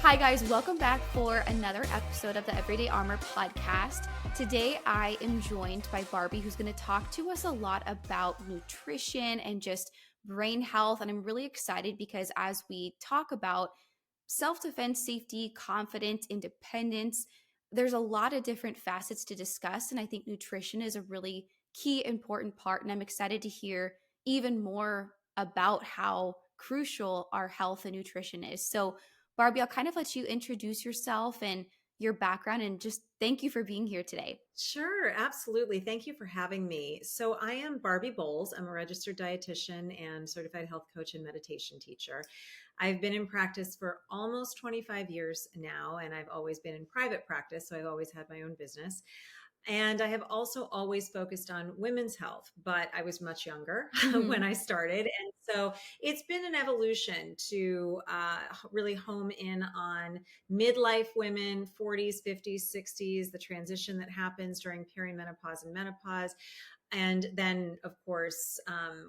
Hi, guys. Welcome back for another episode of the Everyday Armor podcast. Today, I am joined by Barbie, who's going to talk to us a lot about nutrition and just brain health. And I'm really excited because as we talk about self-defense, safety, confidence, independence, there's a lot of different facets to discuss. And I think nutrition is a really key, important part. And I'm excited to hear even more about how crucial our health and nutrition is. So, Barbie, I'll kind of let you introduce yourself and your background and just thank you for being here today. Sure, absolutely. Thank you for having me. So, I am Barbie Boules. I'm a registered dietitian and certified health coach and meditation teacher. I've been in practice for almost 25 years now, and I've always been in private practice. So, I've always had my own business. And I have also always focused on women's health, but I was much younger when Mhm. I started. And so it's been an evolution to really home in on midlife women, 40s, 50s, 60s, the transition that happens during perimenopause and menopause. And then, of course,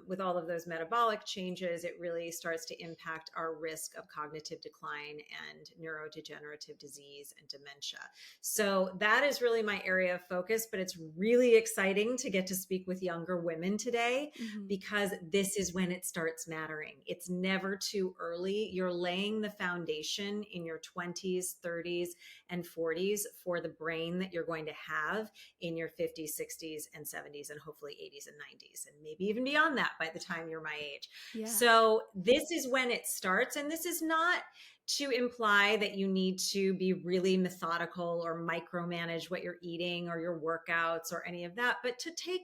with all of those metabolic changes, it really starts to impact our risk of cognitive decline and neurodegenerative disease and dementia. So that is really my area of focus, but it's really exciting to get to speak with younger women today Mhm. because this is when it starts mattering. It's never too early. You're laying the foundation in your 20s, 30s, and 40s for the brain that you're going to have in your 50s, 60s, and 70s, and hopefully 80s and 90s, and maybe even beyond that by the time you're my age. Yeah. So this is when it starts. And this is not to imply that you need to be really methodical or micromanage what you're eating or your workouts or any of that, but to take,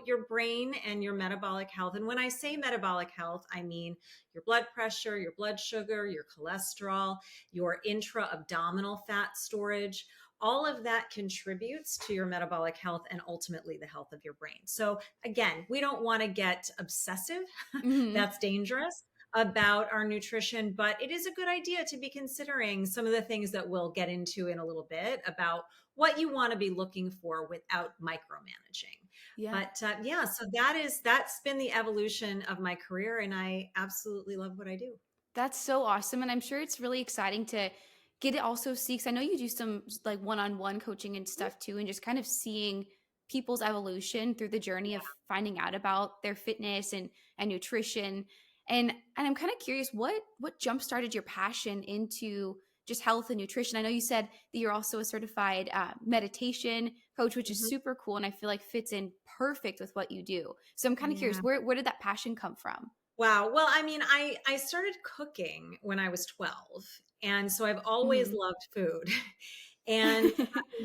your brain and your metabolic health. And when I say metabolic health, I mean your blood pressure, your blood sugar, your cholesterol, your intra-abdominal fat storage. All of that contributes to your metabolic health and ultimately the health of your brain. So again, we don't want to get obsessive. Mhm. That's dangerous about our nutrition, but it is a good idea to be considering some of the things that we'll get into in a little bit about what you want to be looking for without micromanaging. Yeah. But yeah, so that's been the evolution of my career, and I absolutely love what I do. That's so awesome. And I'm sure it's really exciting to get to also see, because I know you do some like one-on-one coaching and stuff too, and just kind of seeing people's evolution through the journey of finding out about their fitness and nutrition. And I'm kind of curious, what jump started your passion into just health and nutrition? I know you said that you're also a certified meditation coach, which is Mhm. super cool, and I feel like fits in perfect with what you do. So I'm kind of curious, Yeah. where did that passion come from? Wow. Well, I mean, I started cooking when I was 12. And so I've always Mhm. loved food. And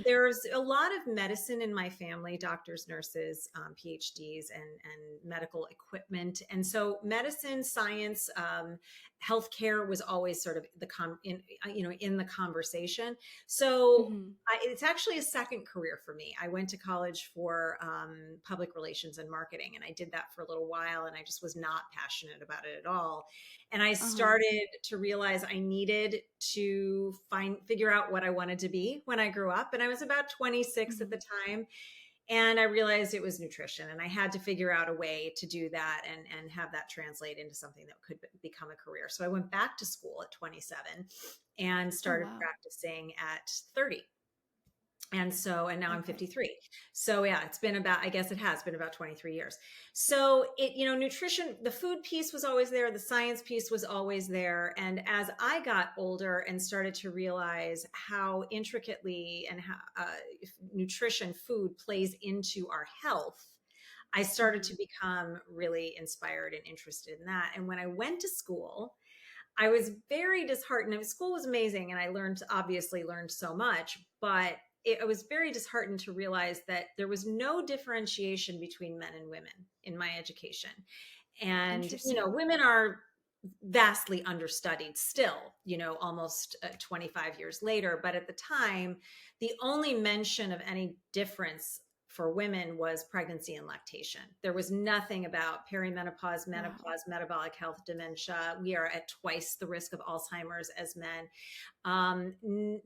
there's a lot of medicine in my family, doctors, nurses, PhDs, and medical equipment. And so medicine, science, healthcare was always sort of in the conversation. So Mhm. it's actually a second career for me. I went to college for public relations and marketing, and I did that for a little while, and I just was not passionate about it at all. And I Uh-huh. started to realize I needed to figure out what I wanted to be when I grew up. And I was about 26 at Mhm. the time. And I realized it was nutrition, and I had to figure out a way to do that and have that translate into something that could become a career. So I went back to school at 27 and Oh, started wow. practicing at 30. And now I'm Okay. 53. So yeah, I guess it has been about 23 years. So nutrition, the food piece was always there. The science piece was always there. And as I got older and started to realize how intricately and how nutrition, food plays into our health, I started to Mhm. become really inspired and interested in that. And when I went to school, I was very disheartened. I mean, school was amazing, and I obviously learned so much, but I was very disheartened to realize that there was no differentiation between men and women in my education. And, Interesting. women are vastly understudied still, almost 25 years later. But at the time, the only mention of any difference for women was pregnancy and lactation. There was nothing about perimenopause, Wow. menopause, metabolic health, dementia. We are at twice the risk of Alzheimer's as men.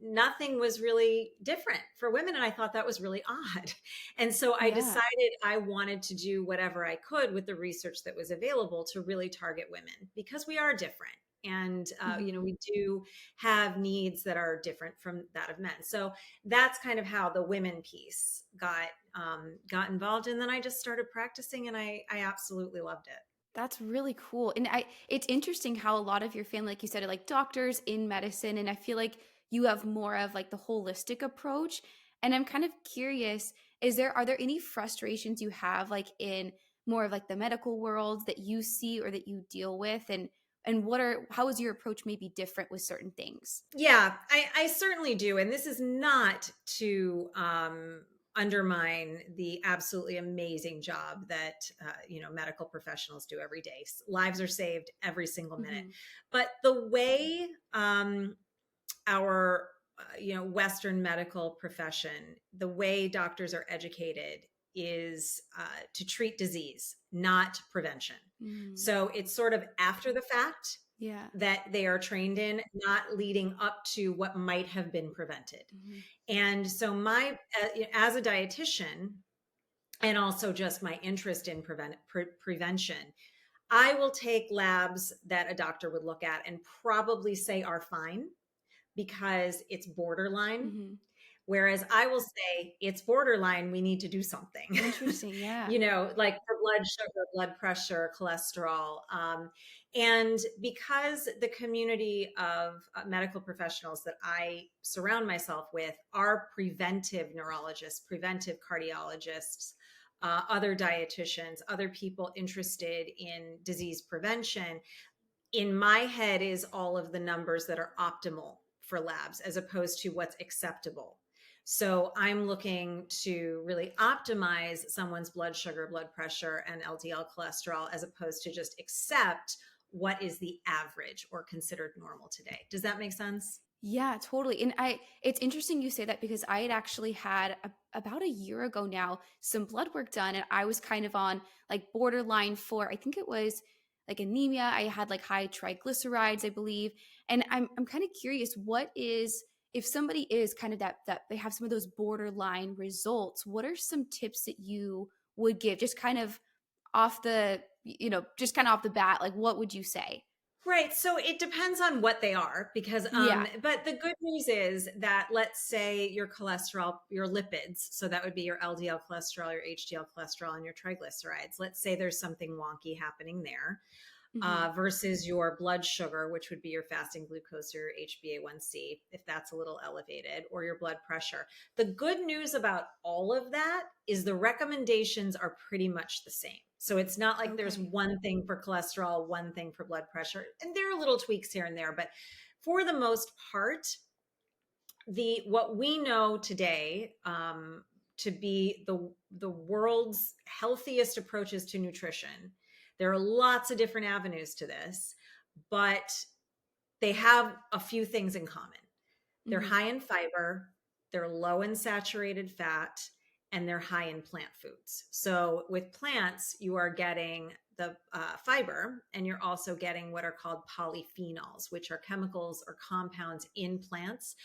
Nothing was really different for women. And I thought that was really odd. And so I Yeah. decided I wanted to do whatever I could with the research that was available to really target women because we are different. And, Mhm. we do have needs that are different from that of men. So that's kind of how the women piece got involved. And then I just started practicing and I absolutely loved it. That's really cool. And it's interesting how a lot of your family, like you said, are like doctors in medicine. And I feel like you have more of like the holistic approach. And I'm kind of curious, are there any frustrations you have like in more of like the medical world that you see or that you deal with? And how is your approach maybe different with certain things? Yeah, I certainly do. And this is not to undermine the absolutely amazing job that, medical professionals do every day. Lives are saved every single minute. Hmm. But the way our, Western medical profession, the way doctors are educated is to treat disease, not prevention. Mm. So it's sort of after the fact Yeah. that they are trained in, not leading up to what might have been prevented. Hmm. And so, as a dietitian, and also just my interest in prevention, I will take labs that a doctor would look at and probably say are fine because it's borderline. Hmm. Whereas I will say it's borderline, we need to do something, Interesting. Yeah. like for blood sugar, blood pressure, cholesterol. And because the community of medical professionals that I surround myself with are preventive neurologists, preventive cardiologists, other dietitians, other people interested in disease prevention, in my head is all of the numbers that are optimal for labs as opposed to what's acceptable. So I'm looking to really optimize someone's blood sugar, blood pressure, and LDL cholesterol as opposed to just accept what is the average or considered normal today. Does that make sense? Yeah, totally. And it's interesting you say that because I had actually had about a year ago now some blood work done, and I was kind of on like borderline for, I think it was like anemia. I had like high triglycerides, I believe. And I'm kind of curious, if somebody is kind of that they have some of those borderline results, what are some tips that you would give just kind of just kind of off the bat, like what would you say? Right. So it depends on what they are because, Yeah. but the good news is that let's say your cholesterol, your lipids, so that would be your LDL cholesterol, your HDL cholesterol, and your triglycerides. Let's say there's something wonky happening there Hmm. versus your blood sugar, which would be your fasting glucose or your HbA1c, if that's a little elevated, or your blood pressure. The good news about all of that is the recommendations are pretty much the same. So it's not like there's Okay. one thing for cholesterol, one thing for blood pressure, and there are little tweaks here and there, but for the most part, the what we know today to be the world's healthiest approaches to nutrition. There are lots of different avenues to this, but they have a few things in common. They're Hmm. high in fiber, they're low in saturated fat, and they're high in plant foods. So with plants, you are getting the fiber, and you're also getting what are called polyphenols, which are chemicals or compounds in plants.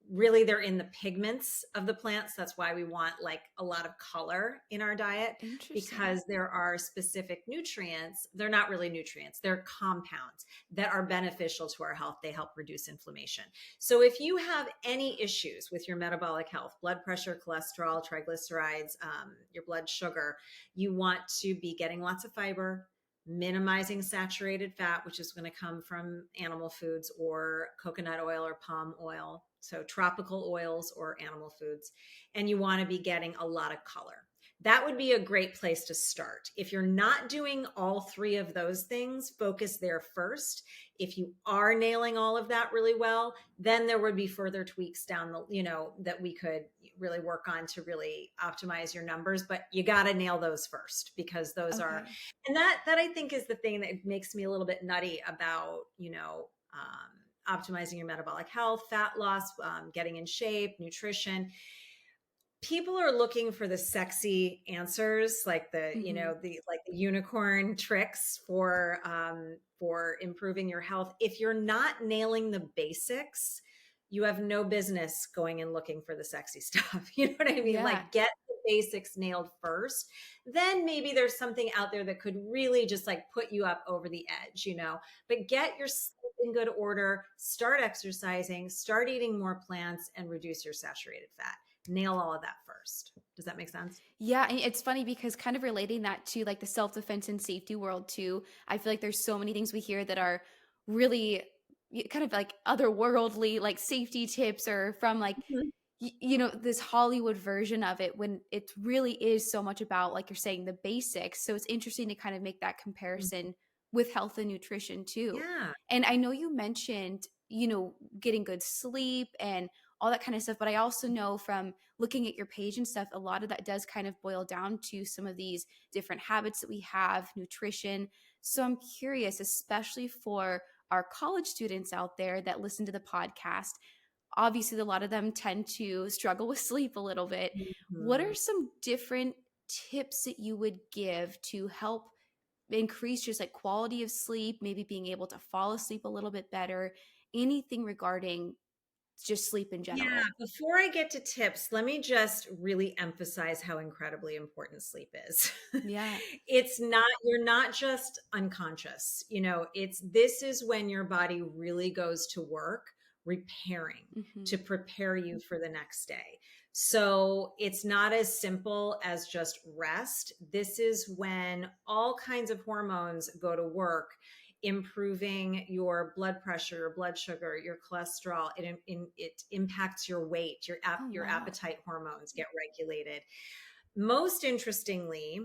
Really, they're in the pigments of the plants. That's why we want like a lot of color in our diet, Interesting. because there are specific nutrients. They're not really nutrients, they're compounds that are beneficial to our health. They help reduce inflammation. So if you have any issues with your metabolic health, blood pressure, cholesterol, triglycerides, your blood sugar, you want to be getting lots of fiber, minimizing saturated fat, which is going to come from animal foods or coconut oil or palm oil, so tropical oils or animal foods, and you want to be getting a lot of color. That would be a great place to start. If you're not doing all three of those things, focus there first. If you are nailing all of that really well, then there would be further tweaks down that we could really work on to really optimize your numbers. But you got to nail those first, because those are, Okay. and that I think is the thing that makes me a little bit nutty about, optimizing your metabolic health, fat loss, getting in shape, nutrition. People are looking for the sexy answers, like Hmm. the unicorn tricks for improving your health. If you're not nailing the basics, you have no business going and looking for the sexy stuff. You know what I mean? Yeah. Like, get the basics nailed first. Then maybe there's something out there that could really just like put you up over the edge, but get yourself in good order, start exercising, start eating more plants, and reduce your saturated fat. Nail all of that first. Does that make sense? Yeah, and it's funny because kind of relating that to like the self-defense and safety world too. I feel like there's so many things we hear that are really kind of like otherworldly, like safety tips or from like Mhm. this Hollywood version of it when it really is so much about, like you're saying, the basics. So it's interesting to kind of make that comparison with health and nutrition too. Yeah. And I know you mentioned, getting good sleep and all that kind of stuff, but I also know from looking at your page and stuff, a lot of that does kind of boil down to some of these different habits that we have, nutrition. So I'm curious, especially for our college students out there that listen to the podcast, obviously a lot of them tend to struggle with sleep a little bit. What are Mhm. some different tips that you would give to help increase just like quality of sleep, maybe being able to fall asleep a little bit better, anything regarding just sleep in Yeah, general? before I get to tips, let me just really emphasize how incredibly important sleep is. Yeah. It's not, you're not just unconscious, this is when your body really goes to work repairing Hmm. to prepare you for the next day. So it's not as simple as just rest. This is when all kinds of hormones go to work improving your blood pressure, your blood sugar, your cholesterol. It impacts your weight, Oh, your wow. appetite hormones get regulated. Most interestingly,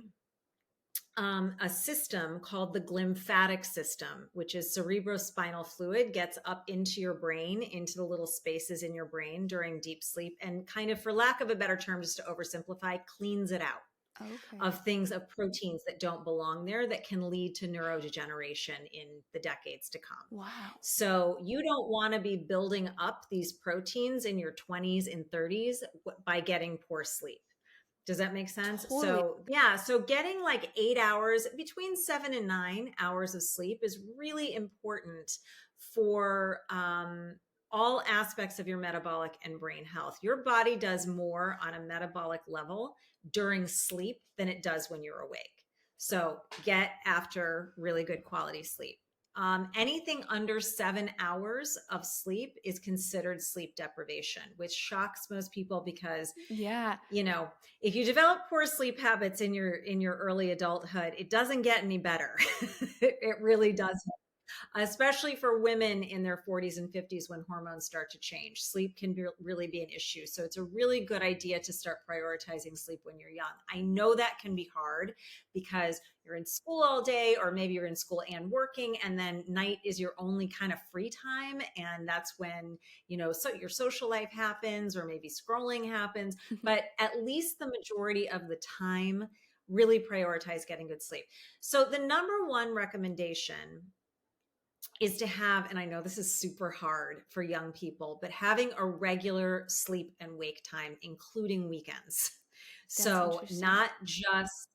a system called the glymphatic system, which is cerebrospinal fluid, gets up into your brain, into the little spaces in your brain during deep sleep, and kind of, for lack of a better term, just to oversimplify, cleans it out Okay. of things, of proteins that don't belong there that can lead to neurodegeneration in the decades to come. Wow. So you don't want to be building up these proteins in your 20s and 30s by getting poor sleep. Does that make sense? Totally. So, yeah, so getting like 8 hours, between 7 and 9 hours of sleep is really important for all aspects of your metabolic and brain health. Your body does more on a metabolic level during sleep than it does when you're awake. So, get after really good quality sleep. Anything under 7 hours of sleep is considered sleep deprivation, which shocks most people because Yeah. if you develop poor sleep habits in your early adulthood, it doesn't get any better. It really doesn't, especially for women in their 40s and 50s when hormones start to change. Sleep can really be an issue. So it's a really good idea to start prioritizing sleep when you're young. I know that can be hard because you're in school all day, or maybe you're in school and working, and then night is your only kind of free time. And that's when, so your social life happens, or maybe scrolling happens. But at least the majority of the time, really prioritize getting good sleep. So the number one recommendation is to have, and I know this is super hard for young people, but having a regular sleep and wake time, including weekends. That's So interesting. not just,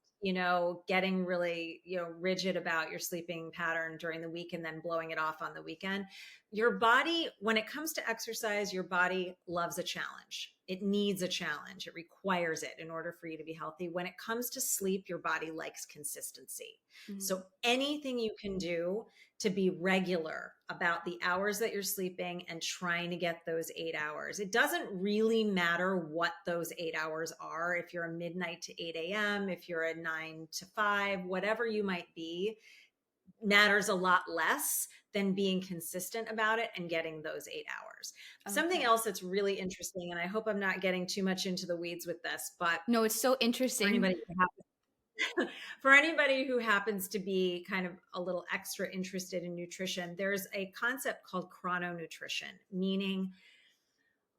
getting really, rigid about your sleeping pattern during the week and then blowing it off on the weekend. Your body, when it comes to exercise, your body loves a challenge. It needs a challenge. It requires it in order for you to be healthy. When it comes to sleep, your body likes consistency. Mm. So anything you can do to be regular about the hours that you're sleeping and trying to get those 8 hours. It doesn't really matter what those 8 hours are. If you're a midnight to 8 a.m., if you're a 9 to 5, whatever you might be, matters a lot less than being consistent about it and getting those 8 hours. Something Okay. else that's really interesting, and I hope I'm not getting too much into the weeds with this, but No, it's so for interesting. anybody who for anybody who happens to be kind of a little extra interested in nutrition, there's a concept called chrononutrition, meaning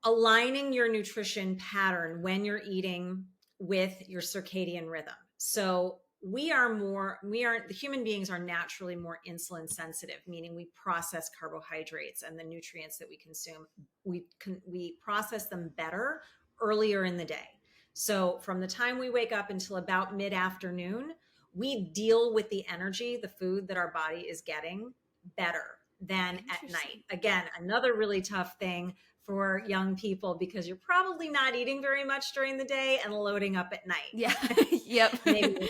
aligning your nutrition pattern when you're eating with your circadian rhythm. So the human beings are naturally more insulin sensitive, meaning we process carbohydrates and the nutrients that we consume. We process them better earlier in the day. So from the time we wake up until about mid-afternoon, we deal with the energy, the food that our body is getting, better than at night. Interesting. Again, another really tough thing for young people because you're probably not eating very much during the day and loading up at Yeah. night. Yep. Maybe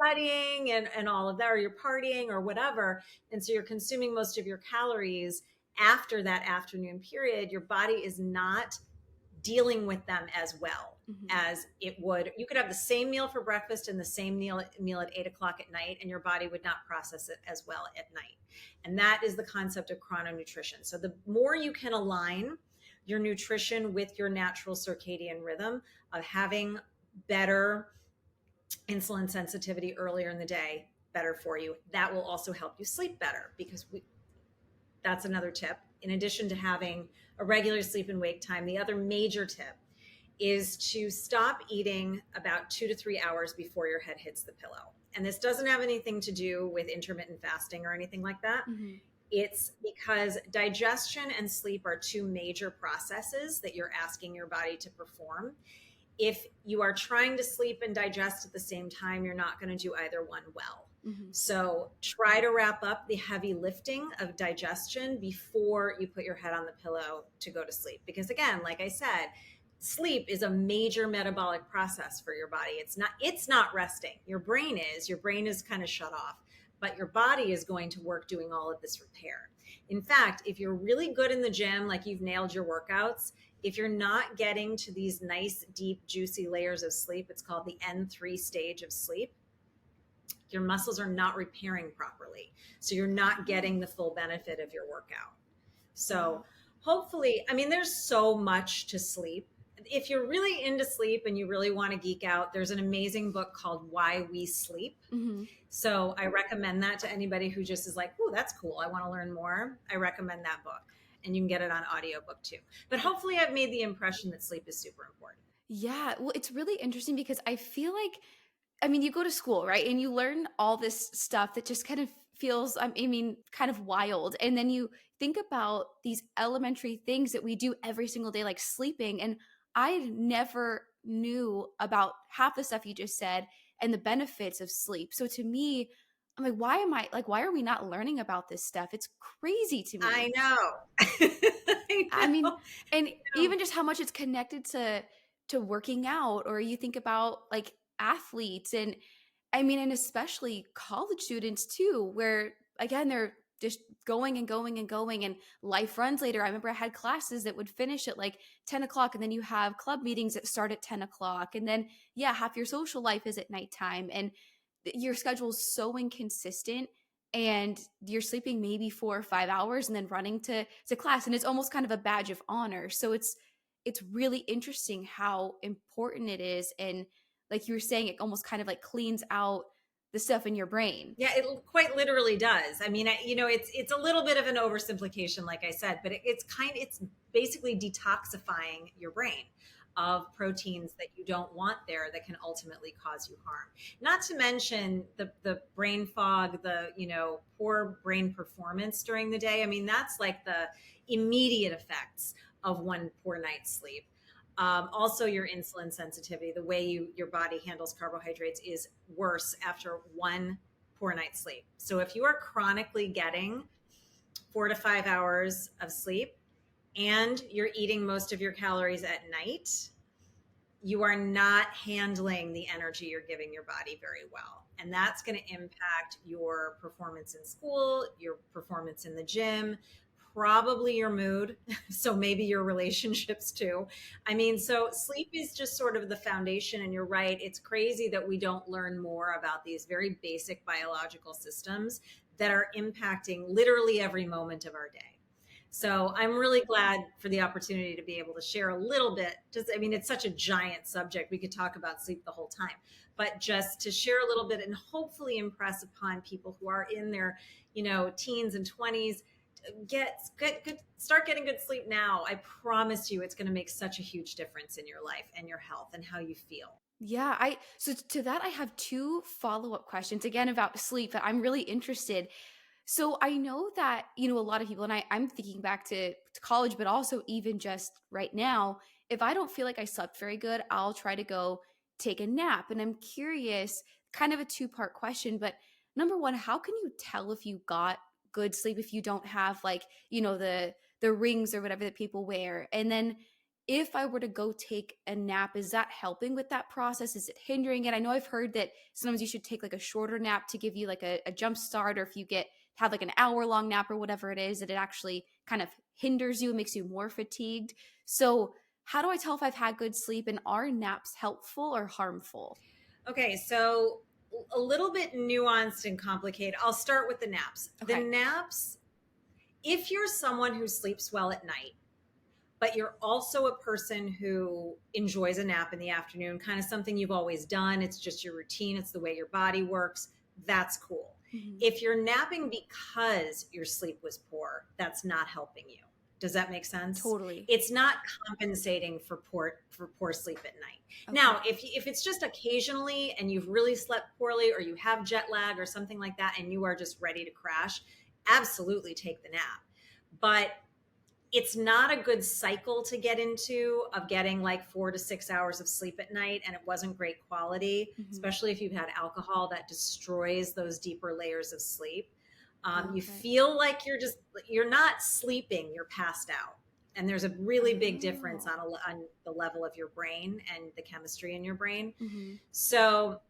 studying and all of that, or you're partying or whatever. And so you're consuming most of your calories after that afternoon period. Your body is not dealing with them as well Mhm. as it would. You could have the same meal for breakfast and the same meal at 8 o'clock at night, and your body would not process it as well at night. And that is the concept of chrononutrition. So the more you can align your nutrition with your natural circadian rhythm of having better insulin sensitivity earlier in the day, better for you. That will also help you sleep better because that's another tip. In addition to having a regular sleep and wake time, the other major tip is to stop eating about 2 to 3 hours before your head hits the pillow. And this doesn't have anything to do with intermittent fasting or anything like that. Mhm. It's because digestion and sleep are two major processes that you're asking your body to perform. If you are trying to sleep and digest at the same time, you're not going to do either one well. Mhm. So try to wrap up the heavy lifting of digestion before you put your head on the pillow to go to sleep. Because again, like I said, sleep is a major metabolic process for your body. It's not resting. Your brain is kind of shut off, but your body is going to work doing all of this repair. In fact, if you're really good in the gym, like you've nailed your workouts, if you're not getting to these nice, deep, juicy layers of sleep, it's called the N3 stage of sleep, your muscles are not repairing properly. So you're not getting the full benefit of your workout. Wow. So hopefully, I mean, there's so much to sleep. If you're really into sleep and you really want to geek out, there's an amazing book called Why We Sleep. Mhm. So I recommend that to anybody who just is like, oh, that's cool. I want to learn more. I recommend that book. And you can get it on audiobook too. But hopefully I've made the impression that sleep is super important. Yeah, well, it's really interesting because I feel like, I mean, you go to school, right? And you learn all this stuff that just kind of feels, I mean, kind of wild. And then you think about these elementary things that we do every single day, like sleeping. And I never knew about half the stuff you just said and the benefits of sleep. So to me, I'm like, why are we not learning about this stuff? It's crazy to I me. know. I I mean, know. and I know. even just how much it's connected to working out, or you think about like athletes, and I mean, and especially college students too, where again they're just going and going and going, and life runs later. I remember I had classes that would finish at like 10 o'clock, and then you have club meetings that start at 10 o'clock, and then yeah, half your social life is at nighttime, and your schedule is so inconsistent, and you're sleeping maybe 4 or 5 hours and then running to class, and it's almost kind of a badge of honor. So it's really interesting how important it is, and like you were saying, it almost kind of like cleans out the stuff in your brain. Yeah, it quite literally does. I mean, it's a little bit of an oversimplification, like I said, but it's basically detoxifying your brain of proteins that you don't want there that can ultimately cause you harm. Not to mention the brain fog, the poor brain performance during the day. I mean, that's like the immediate effects of one poor night's sleep. Also, your insulin sensitivity, the way your body handles carbohydrates, is worse after one poor night's sleep. So, if you are chronically getting 4 to 5 hours of sleep and you're eating most of your calories at night, you are not handling the energy you're giving your body very well. And that's going to impact your performance in school, your performance in the gym, probably your mood. So maybe your relationships too. I mean, so sleep is just sort of the foundation. And you're right. It's crazy that we don't learn more about these very basic biological systems that are impacting literally every moment of our day. So I'm really glad for the opportunity to be able to share a little bit. Just, I mean, it's such a giant subject. We could talk about sleep the whole time, but just to share a little bit and hopefully impress upon people who are in their, teens and 20s, start getting good sleep now. I promise you, it's going to make such a huge difference in your life and your health and how you feel. Yeah, I so to that I have two follow-up questions again about sleep that I'm really interested. So I know that, a lot of people, and I'm thinking back to college, but also even just right now, if I don't feel like I slept very good, I'll try to go take a nap. And I'm curious, kind of a two-part question, but number one, how can you tell if you got good sleep if you don't have like, the rings or whatever that people wear? And then if I were to go take a nap, is that helping with that process? Is it hindering it? I know I've heard that sometimes you should take like a shorter nap to give you like a jump start, or if you have like an hour long nap or whatever it is, that it actually kind of hinders you, makes you more fatigued. So how do I tell if I've had good sleep, and are naps helpful or harmful? Okay, so a little bit nuanced and complicated. I'll start with the naps. The Okay. naps, if you're someone who sleeps well at night, but you're also a person who enjoys a nap in the afternoon, kind of something you've always done, it's just your routine, it's the way your body works, that's cool. Mhm. If you're napping because your sleep was poor, that's not helping you. Does that make sense? Totally. It's not compensating for poor sleep at night. Okay. Now, if it's just occasionally and you've really slept poorly, or you have jet lag or something like that, and you are just ready to crash, absolutely take the nap. But it's not a good cycle to get into, of getting like 4 to 6 hours of sleep at night and it wasn't great quality, Mhm. especially if you've had alcohol. That destroys those deeper layers of sleep. You Okay. feel like you're not sleeping, you're passed out. And there's a really big difference Oh. on the level of your brain and the chemistry in your brain. Mhm. So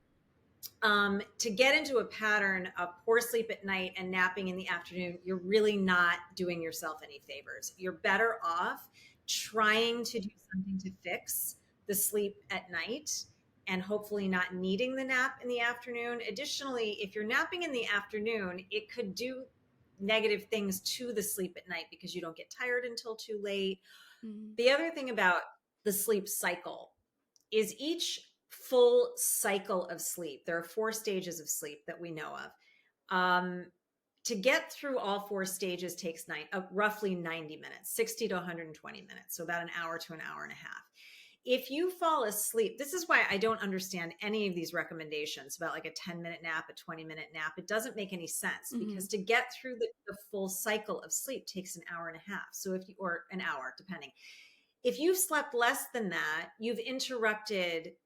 to get into a pattern of poor sleep at night and napping in the afternoon, you're really not doing yourself any favors. You're better off trying to do something to fix the sleep at night and hopefully not needing the nap in the afternoon. Additionally, if you're napping in the afternoon, it could do negative things to the sleep at night because you don't get tired until too late. Mhm. The other thing about the sleep cycle is each full cycle of sleep, there are 4 stages of sleep that we know of. To get through all 4 stages takes roughly 90 minutes, 60 to 120 minutes. So about an hour to an hour and a half. If you fall asleep, this is why I don't understand any of these recommendations about like a 10-minute nap, a 20-minute nap. It doesn't make any sense, because Mhm. to get through the full cycle of sleep takes an hour and a half. So or an hour, depending. If you've slept less than that, you've interrupted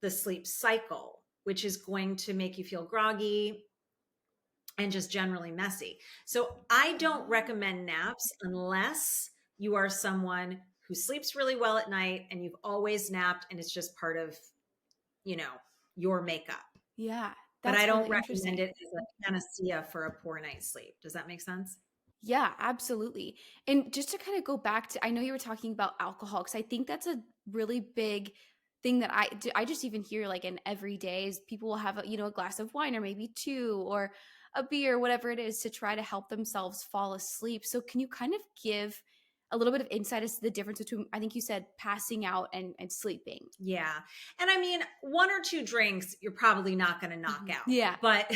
the sleep cycle, which is going to make you feel groggy and just generally messy. So I don't Oh. recommend naps unless you are someone who sleeps really well at night and you've always napped and it's just part of, you know, your makeup. Yeah, But I that's don't really recommend interesting. it as a panacea for a poor night's sleep. Does that make sense? Yeah, absolutely. And just to kind of go back to, I know you were talking about alcohol, because I think that's a really big thing that I just even hear like in every day is people will have a glass of wine or maybe two, or a beer, whatever it is, to try to help themselves fall asleep. So can you kind of give a little bit of insight as to the difference between, I think you said, passing out and sleeping? Yeah. And I mean, 1 or 2 drinks, you're probably not going to knock Mhm. out. Yeah. But,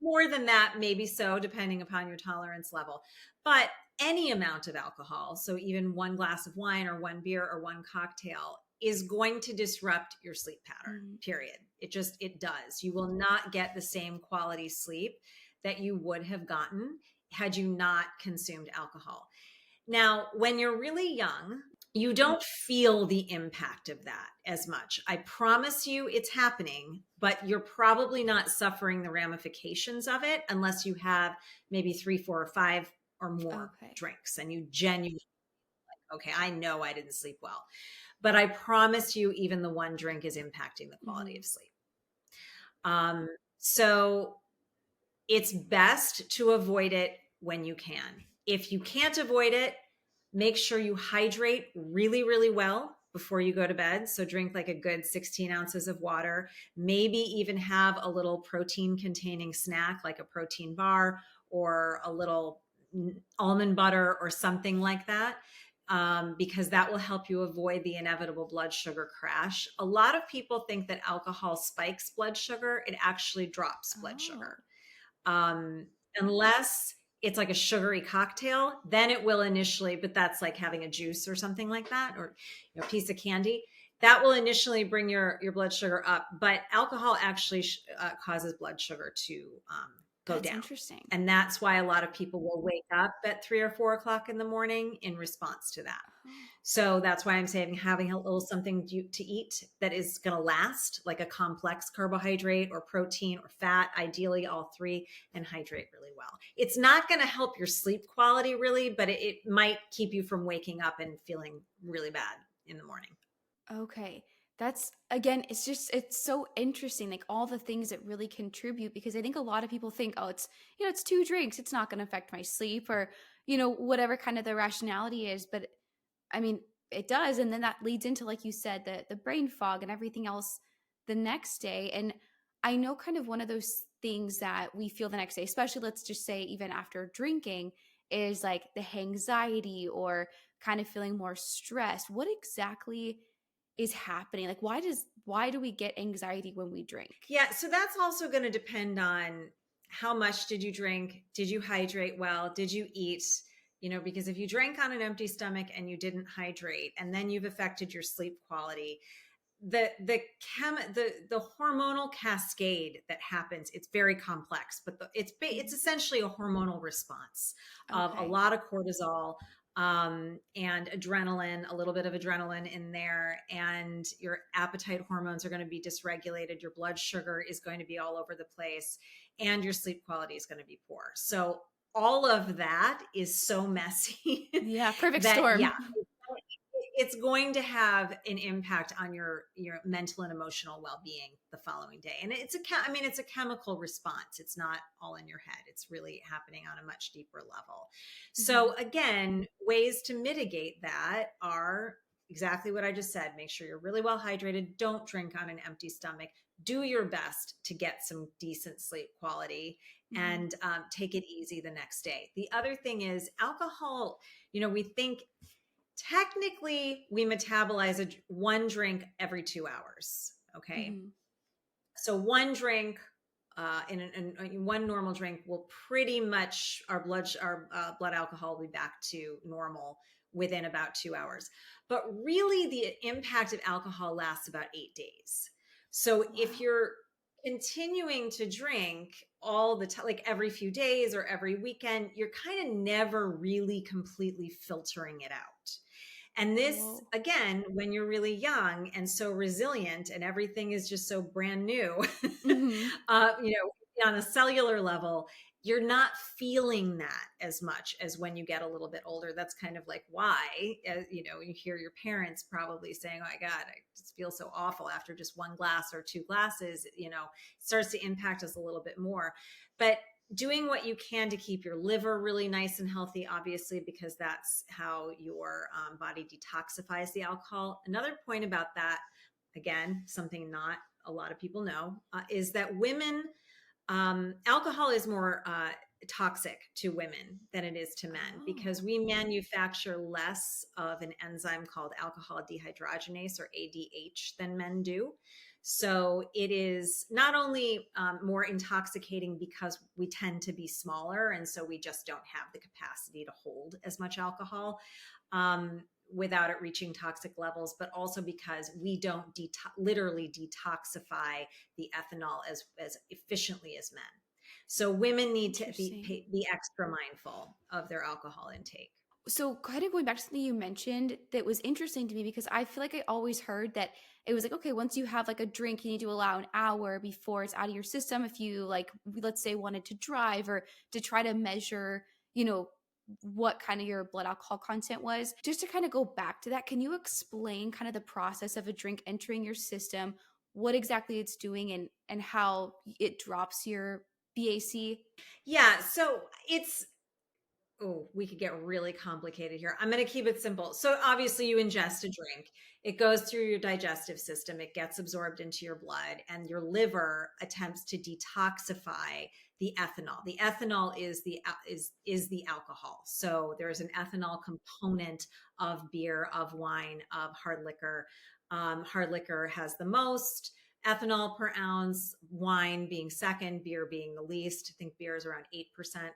more than that, maybe so, depending upon your tolerance level. But any amount of alcohol, so even one glass of wine or one beer or one cocktail, is going to disrupt your sleep pattern, Mhm. period. It does. You will not get the same quality sleep that you would have gotten had you not consumed alcohol. Now, when you're really young, you don't feel the impact of that as much. I promise you it's happening, but you're probably not suffering the ramifications of it unless you have maybe 3, 4, or 5 or more Okay. drinks and you genuinely, okay, I know I didn't sleep well. But I promise you, even the one drink is impacting the quality Mhm. of sleep. Um, so it's best to avoid it when you can. If you can't avoid it, make sure you hydrate really, really well before you go to bed. So drink like a good 16 ounces of water, maybe even have a little protein containing snack like a protein bar or a little almond butter or something like that. Because that will help you avoid the inevitable blood sugar crash. A lot of people think that alcohol spikes blood sugar. It actually drops blood Oh. sugar. Um, Unless it's like a sugary cocktail, then it will initially, but that's like having a juice or something like that, or a piece of candy. That will initially bring your blood sugar up, but alcohol actually causes blood sugar to go That's down. interesting. And that's why a lot of people will wake up at 3 or 4 o'clock in the morning in response to that. So that's why I'm saying having a little something to eat that is going to last, like a complex carbohydrate or protein or fat, ideally all three, and hydrate really well. It's not going to help your sleep quality really, but it might keep you from waking up and feeling really bad in the morning. Okay. That's again, it's so interesting, like all the things that really contribute because I think a lot of people think, oh, it's 2 drinks, it's not going to affect my sleep or, whatever kind of the rationality is. But I mean, it does. And then that leads into, like you said, the brain fog and everything else the next day. And I know kind of one of those things that we feel the next day, especially let's just say even after drinking, is like the anxiety or kind of feeling more stressed. What exactly is happening? Like why do we get anxiety when we drink? Yeah, so that's also going to depend on how much did you drink? Did you hydrate well? Did you eat? Because if you drank on an empty stomach and you didn't hydrate, and then you've affected your sleep quality, the hormonal cascade that happens, it's very complex, but it's essentially a hormonal response of a Okay. lot of cortisol, and adrenaline, a little bit of adrenaline in there, and your appetite hormones are going to be dysregulated, your blood sugar is going to be all over the place, and your sleep quality is going to be poor. So all of that is so messy Yeah, perfect that, yeah, storm. it's going to have an impact on your mental and emotional well-being the following day. And it's a chemical response. It's not all in your head. It's really happening on a much deeper level. Mhm. So again, ways to mitigate that are exactly what I just said. Make sure you're really well hydrated. Don't drink on an empty stomach. Do your best to get some decent sleep quality, Mhm. and take it easy the next day. The other thing is alcohol. We think technically we metabolize one drink every 2 hours. Okay. Mhm. So one drink, in one normal drink will pretty much our blood alcohol will be back to normal within about 2 hours. But really, the impact of alcohol lasts about 8 days. So if Wow. you're continuing to drink all the time, like every few days or every weekend, you're kind of never really completely filtering it out. And this, Whoa. again, when you're really young and so resilient and everything is just so brand new, Mhm. on a cellular level, you're not feeling that as much as when you get a little bit older. That's kind of like why, you hear your parents probably saying, oh my God, I just feel so awful after just one glass or two glasses, it starts to impact us a little bit more. But doing what you can to keep your liver really nice and healthy, obviously, because that's how your body detoxifies the alcohol. Another point about that, again, something not a lot of people know, is that women, alcohol is more toxic to women than it is to men because Oh. we manufacture less of an enzyme called alcohol dehydrogenase, or ADH, than men do. So it is not only more intoxicating because we tend to be smaller, and so we just don't have the capacity to hold as much alcohol, without it reaching toxic levels, but also because we don't literally detoxify the ethanol as efficiently as men. So women need to Interesting. be extra mindful of their alcohol intake. So kind of going back to something you mentioned that was interesting to me because I feel like I always heard that it was like, okay, once you have like a drink, you need to allow an hour before it's out of your system. If you like, let's say wanted to drive or to try to measure, what kind of your blood alcohol content was. Just to kind of go back to that, can you explain kind of the process of a drink entering your system, what exactly it's doing and how it drops your BAC? Yeah, so it's, oh, we could get really complicated here. I'm going to keep it simple. So obviously you ingest a drink, it goes through your digestive system, it gets absorbed into your blood, and your liver attempts to detoxify the ethanol. The ethanol is the alcohol. So there's an ethanol component of beer, of wine, of hard liquor. Hard liquor has the most ethanol per ounce, wine being second, beer being the least. I think beer is around 8%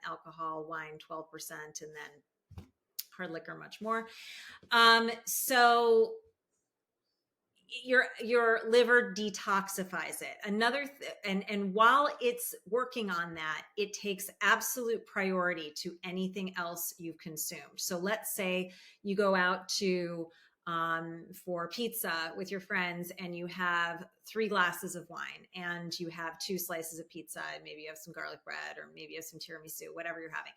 alcohol, wine 12%, and then hard liquor much more. So your liver detoxifies it. And while it's working on that, it takes absolute priority to anything else you've consumed. So let's say you go out to for pizza with your friends, and you have 3 glasses of wine, and you have 2 slices of pizza, and maybe you have some garlic bread, or maybe you have some tiramisu, whatever you're having.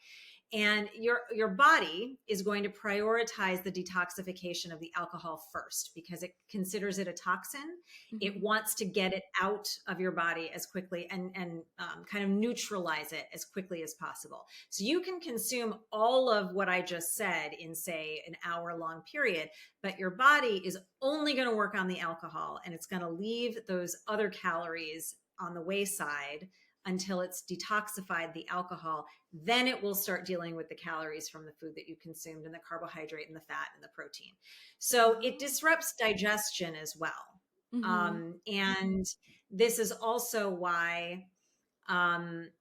And your body is going to prioritize the detoxification of the alcohol first, because it considers it a toxin. It Mhm. wants to get it out of your body as quickly, and kind of neutralize it as quickly as possible. So you can consume all of what I just said in, say, an hour-long period, but your body is only going to work on the alcohol, and it's going to leave those other calories on the wayside until it's detoxified the alcohol. Then it will start dealing with the calories from the food that you consumed, and the carbohydrate and the fat and the protein. So it Oh. disrupts digestion as well. Mhm. And this is also why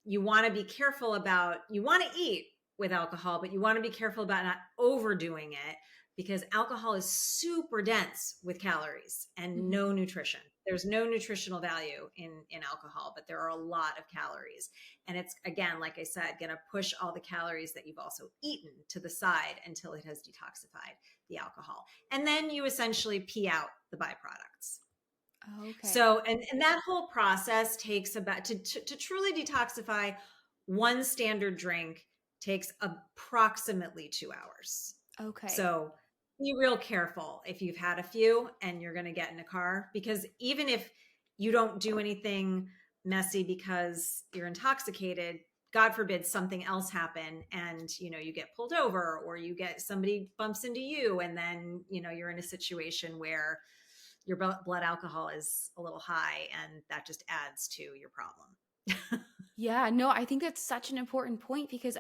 you want to be careful about, you want to eat with alcohol, but you want to be careful about not overdoing it, because alcohol is super dense with calories and no Mhm. nutrition. There's no nutritional value in alcohol, but there are a lot of calories. And it's, again, like I said, going to push all the calories that you've also eaten to the side until it has detoxified the alcohol. And then you essentially pee out the byproducts. Okay. So, and that whole process takes about, to truly detoxify, one standard drink takes approximately 2 hours. Okay. So be real careful if you've had a few and you're going to get in a car, because even if you don't do anything messy because you're intoxicated, God forbid something else happen, and you get pulled over, or you get, somebody bumps into you, and then you're in a situation where your blood alcohol is a little high, and that just adds to your problem. Yeah, no, I think that's such an important point because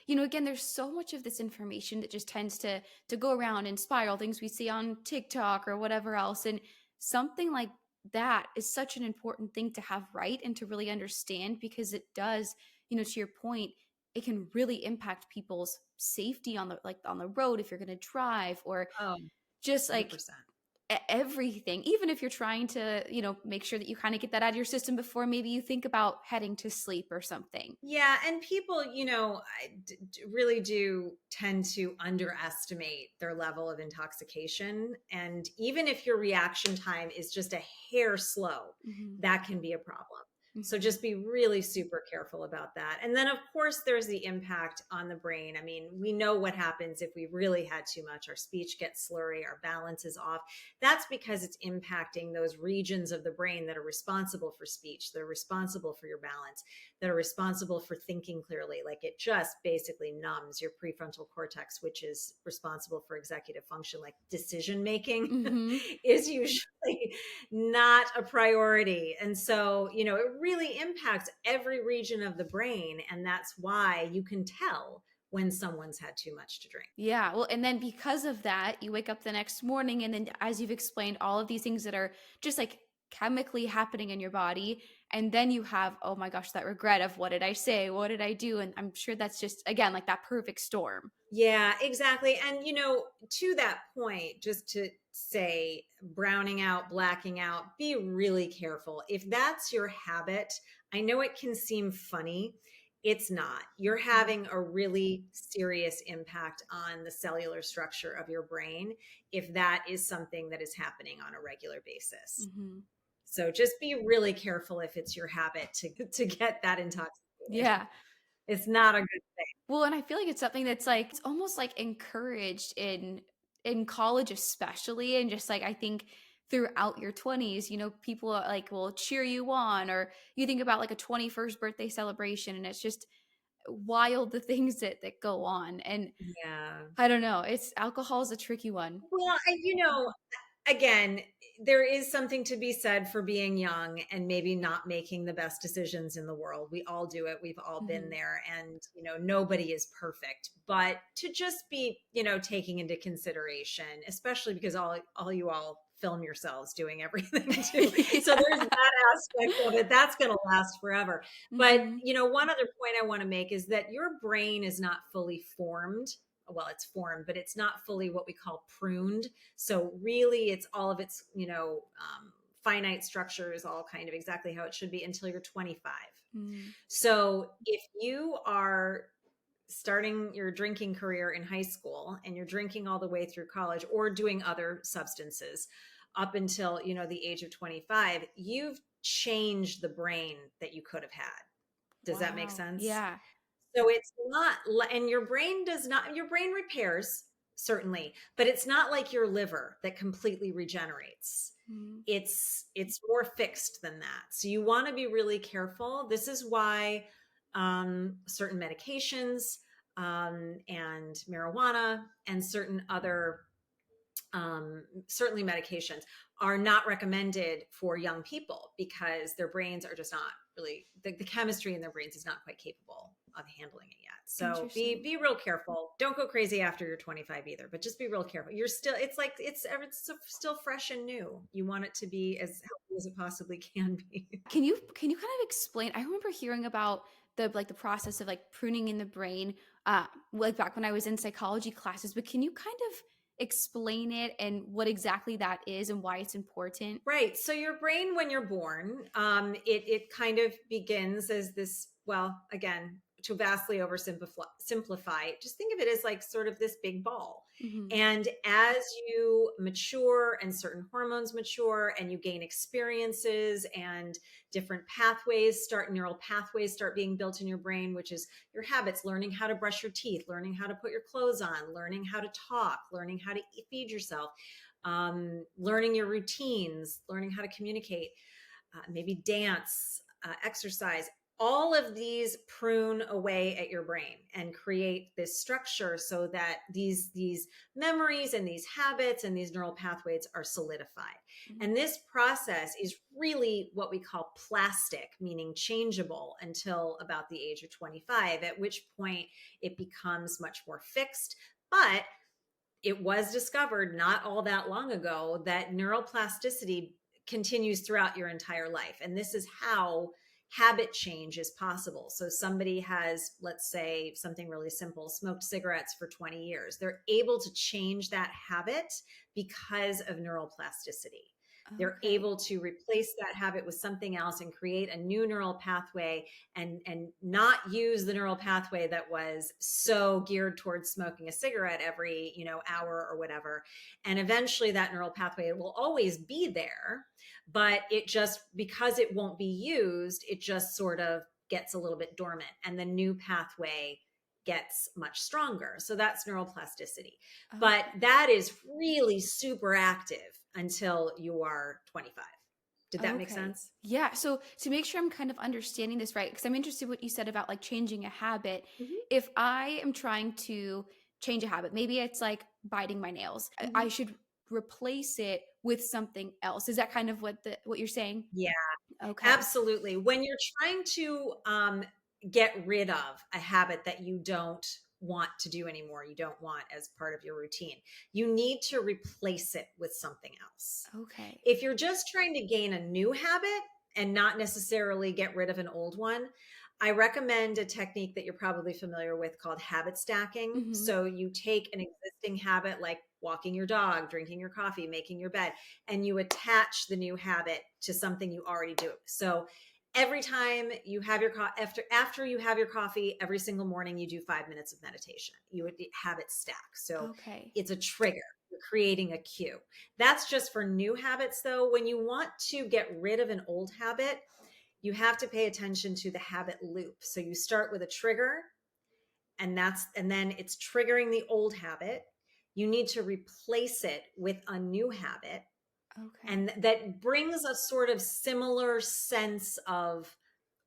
again, there's so much of this information that just tends to go around and spiral, things we see on TikTok or whatever else. And something like that is such an important thing to have right and to really understand, because it does, to your point, it can really impact people's safety on the road if you're going to drive, or Oh, just like 100%. everything, even if you're trying to make sure that you kind of get that out of your system before maybe you think about heading to sleep or something. Yeah, and people, really do tend to underestimate their level of intoxication. And even if your reaction time is just a hair slow, Hmm. that can be a problem. So Hmm. just be really super careful about that. And then, of course, there's the impact on the brain. I mean, we know what happens if we really had too much. Our speech gets slurry, our balance is off. That's because it's impacting those regions of the brain that are responsible for speech, that are responsible for your balance, that are responsible for thinking clearly. Like, it just basically numbs your prefrontal cortex, which is responsible for executive function, like decision making Hmm. is usually not a priority. And so, it really impacts every region of the brain. And that's why you can tell when someone's had too much to drink. Yeah, well, and then because of that, you wake up the next morning, and then as you've explained, all of these things that are just like chemically happening in your body, and then you have, oh my gosh, that regret of what did I say, what did I do, and I'm sure that's just again like that perfect storm. Yeah, exactly. And, to that point, just to say, browning out, blacking out, be really careful. If that's your habit, I know it can seem funny. It's not. You're Mhm. having a really serious impact on the cellular structure of your brain if that is something that is happening on a regular basis. Mhm. So just be really careful if it's your habit to get that intoxicated. Yeah. It's not a good thing. Well, and I feel like it's something that's like it's almost like encouraged in college especially, and just like I think throughout your 20s, people are like will cheer you on, or you think about like a 21st birthday celebration, and it's just wild the things that go on. And Yeah. I don't know, it's alcohol is a tricky one. Well, again, there is something to be said for being young and maybe not making the best decisions in the world. We all do it. We've all been Mhm. there, and nobody is perfect. But to just be, taking into consideration, especially because all you all film yourselves doing everything too. So there's Yeah. that aspect of it. That's going to last forever. But, Mhm. one other point I want to make is that your brain is not fully formed well, it's formed, but it's not fully what we call pruned. So really it's all of its, finite structures, all kind of exactly how it should be until you're 25. Mm. So if you are starting your drinking career in high school and you're drinking all the way through college or doing other substances up until, the age of 25, you've changed the brain that you could have had. Does that make Wow. sense? Yeah. So it's not, and your brain repairs certainly, but it's not like your liver that completely regenerates. Mm. It's more fixed than that. So you want to be really careful. This is why certain medications and marijuana and certain other certainly medications are not recommended for young people because their brains are just not really the chemistry in their brains is not quite capable of handling it yet. So Interesting. be real careful. Don't go crazy after you're 25 either, but just be real careful. You're still it's still fresh and new. You want it to be as healthy as it possibly can be. Can you kind of explain? I remember hearing about the process of like pruning in the brain, like back when I was in psychology classes. But can you kind of explain it and what exactly that is and why it's important? Right. So your brain, when you're born, it kind of begins as this. Well, again, to vastly oversimplify, just think of it as like sort of this big ball. Hmm. And as you mature and certain hormones mature and you gain experiences and different neural pathways start being built in your brain, which is your habits, learning how to brush your teeth, learning how to put your clothes on, learning how to talk, learning how to feed yourself, learning your routines, learning how to communicate, maybe dance, exercise. All of these prune away at your brain and create this structure so that these memories and these habits and these neural pathways are solidified. Hmm. And this process is really what we call plastic, meaning changeable until about the age of 25, at which point it becomes much more fixed. But it was discovered not all that long ago that neuroplasticity continues throughout your entire life. And this is how habit change is possible. So somebody has, let's say something really simple, smoked cigarettes for 20 years. They're able to change that habit because of neuroplasticity. They're Okay. able to replace that habit with something else and create a new neural pathway and not use the neural pathway that was so geared towards smoking a cigarette every hour or whatever. And eventually that neural pathway will always be there, but it just, because it won't be used, it just sort of gets a little bit dormant and the new pathway gets much stronger. So that's neuroplasticity. But Okay. that is really super active until you are 25. Did that make Okay. sense? Yeah. So to make sure I'm kind of understanding this right, because I'm interested what you said about like changing a habit. Mm-hmm. If I am trying to change a habit, maybe it's like biting my nails. I Mm-hmm. should replace it with something else. Is that kind of what you're saying? Yeah. Okay. Absolutely. When you're trying to get rid of a habit that you don't want to do anymore, you don't want as part of your routine, you need to replace it with something else. Okay. If you're just trying to gain a new habit and not necessarily get rid of an old one, I recommend a technique that you're probably familiar with called habit stacking. Hmm. So you take an existing habit like walking your dog, drinking your coffee, making your bed, and you attach the new habit to something you already do. So every time you have your after you have your coffee every single morning, you do 5 minutes of meditation. You would habit stack. So Okay. it's a trigger. You're creating a cue. That's just for new habits though. When you want to get rid of an old habit, you have to pay attention to the habit loop. So you start with a trigger and then it's triggering the old habit. You need to replace it with a new habit, Okay. and that brings a sort of similar sense of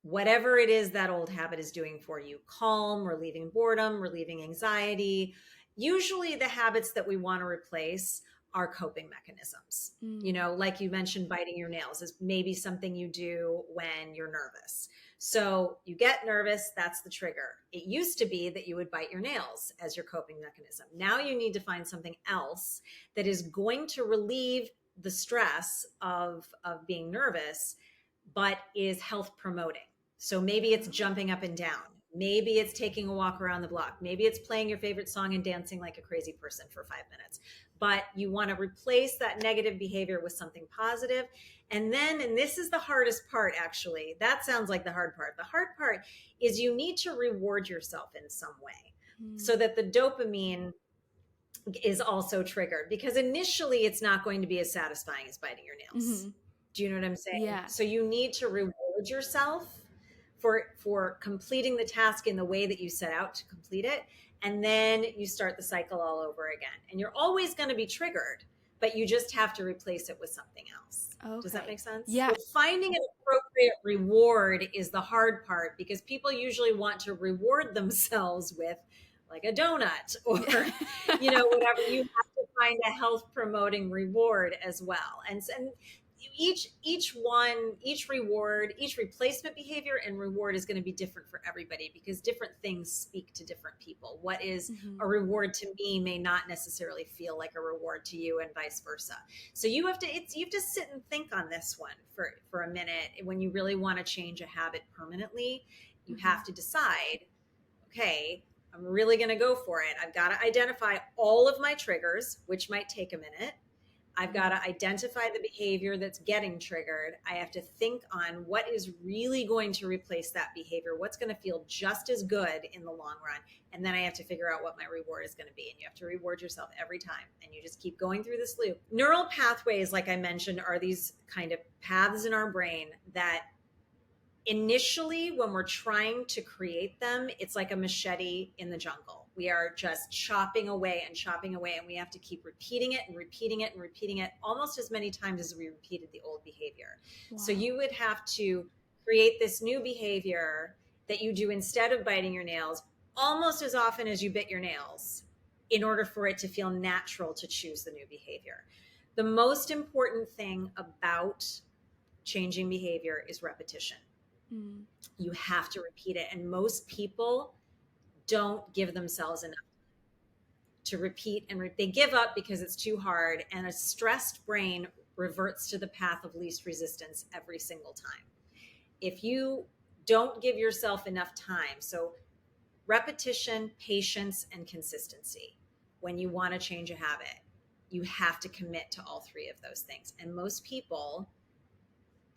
whatever it is that old habit is doing for you: calm, relieving boredom, relieving anxiety. Usually the habits that we want to replace are coping mechanisms. Mm. Like you mentioned, biting your nails is maybe something you do when you're nervous. So you get nervous, that's the trigger. It used to be that you would bite your nails as your coping mechanism. Now you need to find something else that is going to relieve the stress of being nervous, but is health promoting. So maybe it's jumping up and down. Maybe it's taking a walk around the block. Maybe it's playing your favorite song and dancing like a crazy person for 5 minutes. But you want to replace that negative behavior with something positive. And then, and this is the hardest part, actually, that sounds like the hard part. The hard part is you need to reward yourself in some way so that the dopamine is also triggered, because initially it's not going to be as satisfying as biting your nails. Mm-hmm. Do you know what I'm saying? Yeah. So you need to reward yourself for completing the task in the way that you set out to complete it, and then you start the cycle all over again. And you're always going to be triggered, but you just have to replace it with something else. Does that Okay. make sense? Yeah. Finding an appropriate reward is the hard part, because people usually want to reward themselves with like a donut or whatever. You have to find a health promoting reward as well. And each reward, each replacement behavior and reward is going to be different for everybody, because different things speak to different people. What is a reward to me may not necessarily feel like a reward to you, and vice versa. So you have to sit and think on this one for a minute. When you really want to change a habit permanently, you have to decide, okay, I'm really going to go for it. I've got to identify all of my triggers, which might take a minute. I've got to identify the behavior that's getting triggered. I have to think on what is really going to replace that behavior, what's going to feel just as good in the long run. And then I have to figure out what my reward is going to be. And you have to reward yourself every time. And you just keep going through this loop. Neural pathways, like I mentioned, are these kind of paths in our brain that initially, when we're trying to create them, it's like a machete in the jungle. We are just chopping away and chopping away, and we have to keep repeating it and repeating it and repeating it almost as many times as we repeated the old behavior. Wow. So you would have to create this new behavior that you do instead of biting your nails almost as often as you bit your nails, in order for it to feel natural to choose the new behavior. The most important thing about changing behavior is repetition. You have to repeat it. And most people don't give themselves enough to repeat, and they give up because it's too hard. And a stressed brain reverts to the path of least resistance every single time. If you don't give yourself enough time, so repetition, patience, and consistency, when you want to change a habit, you have to commit to all three of those things. And most people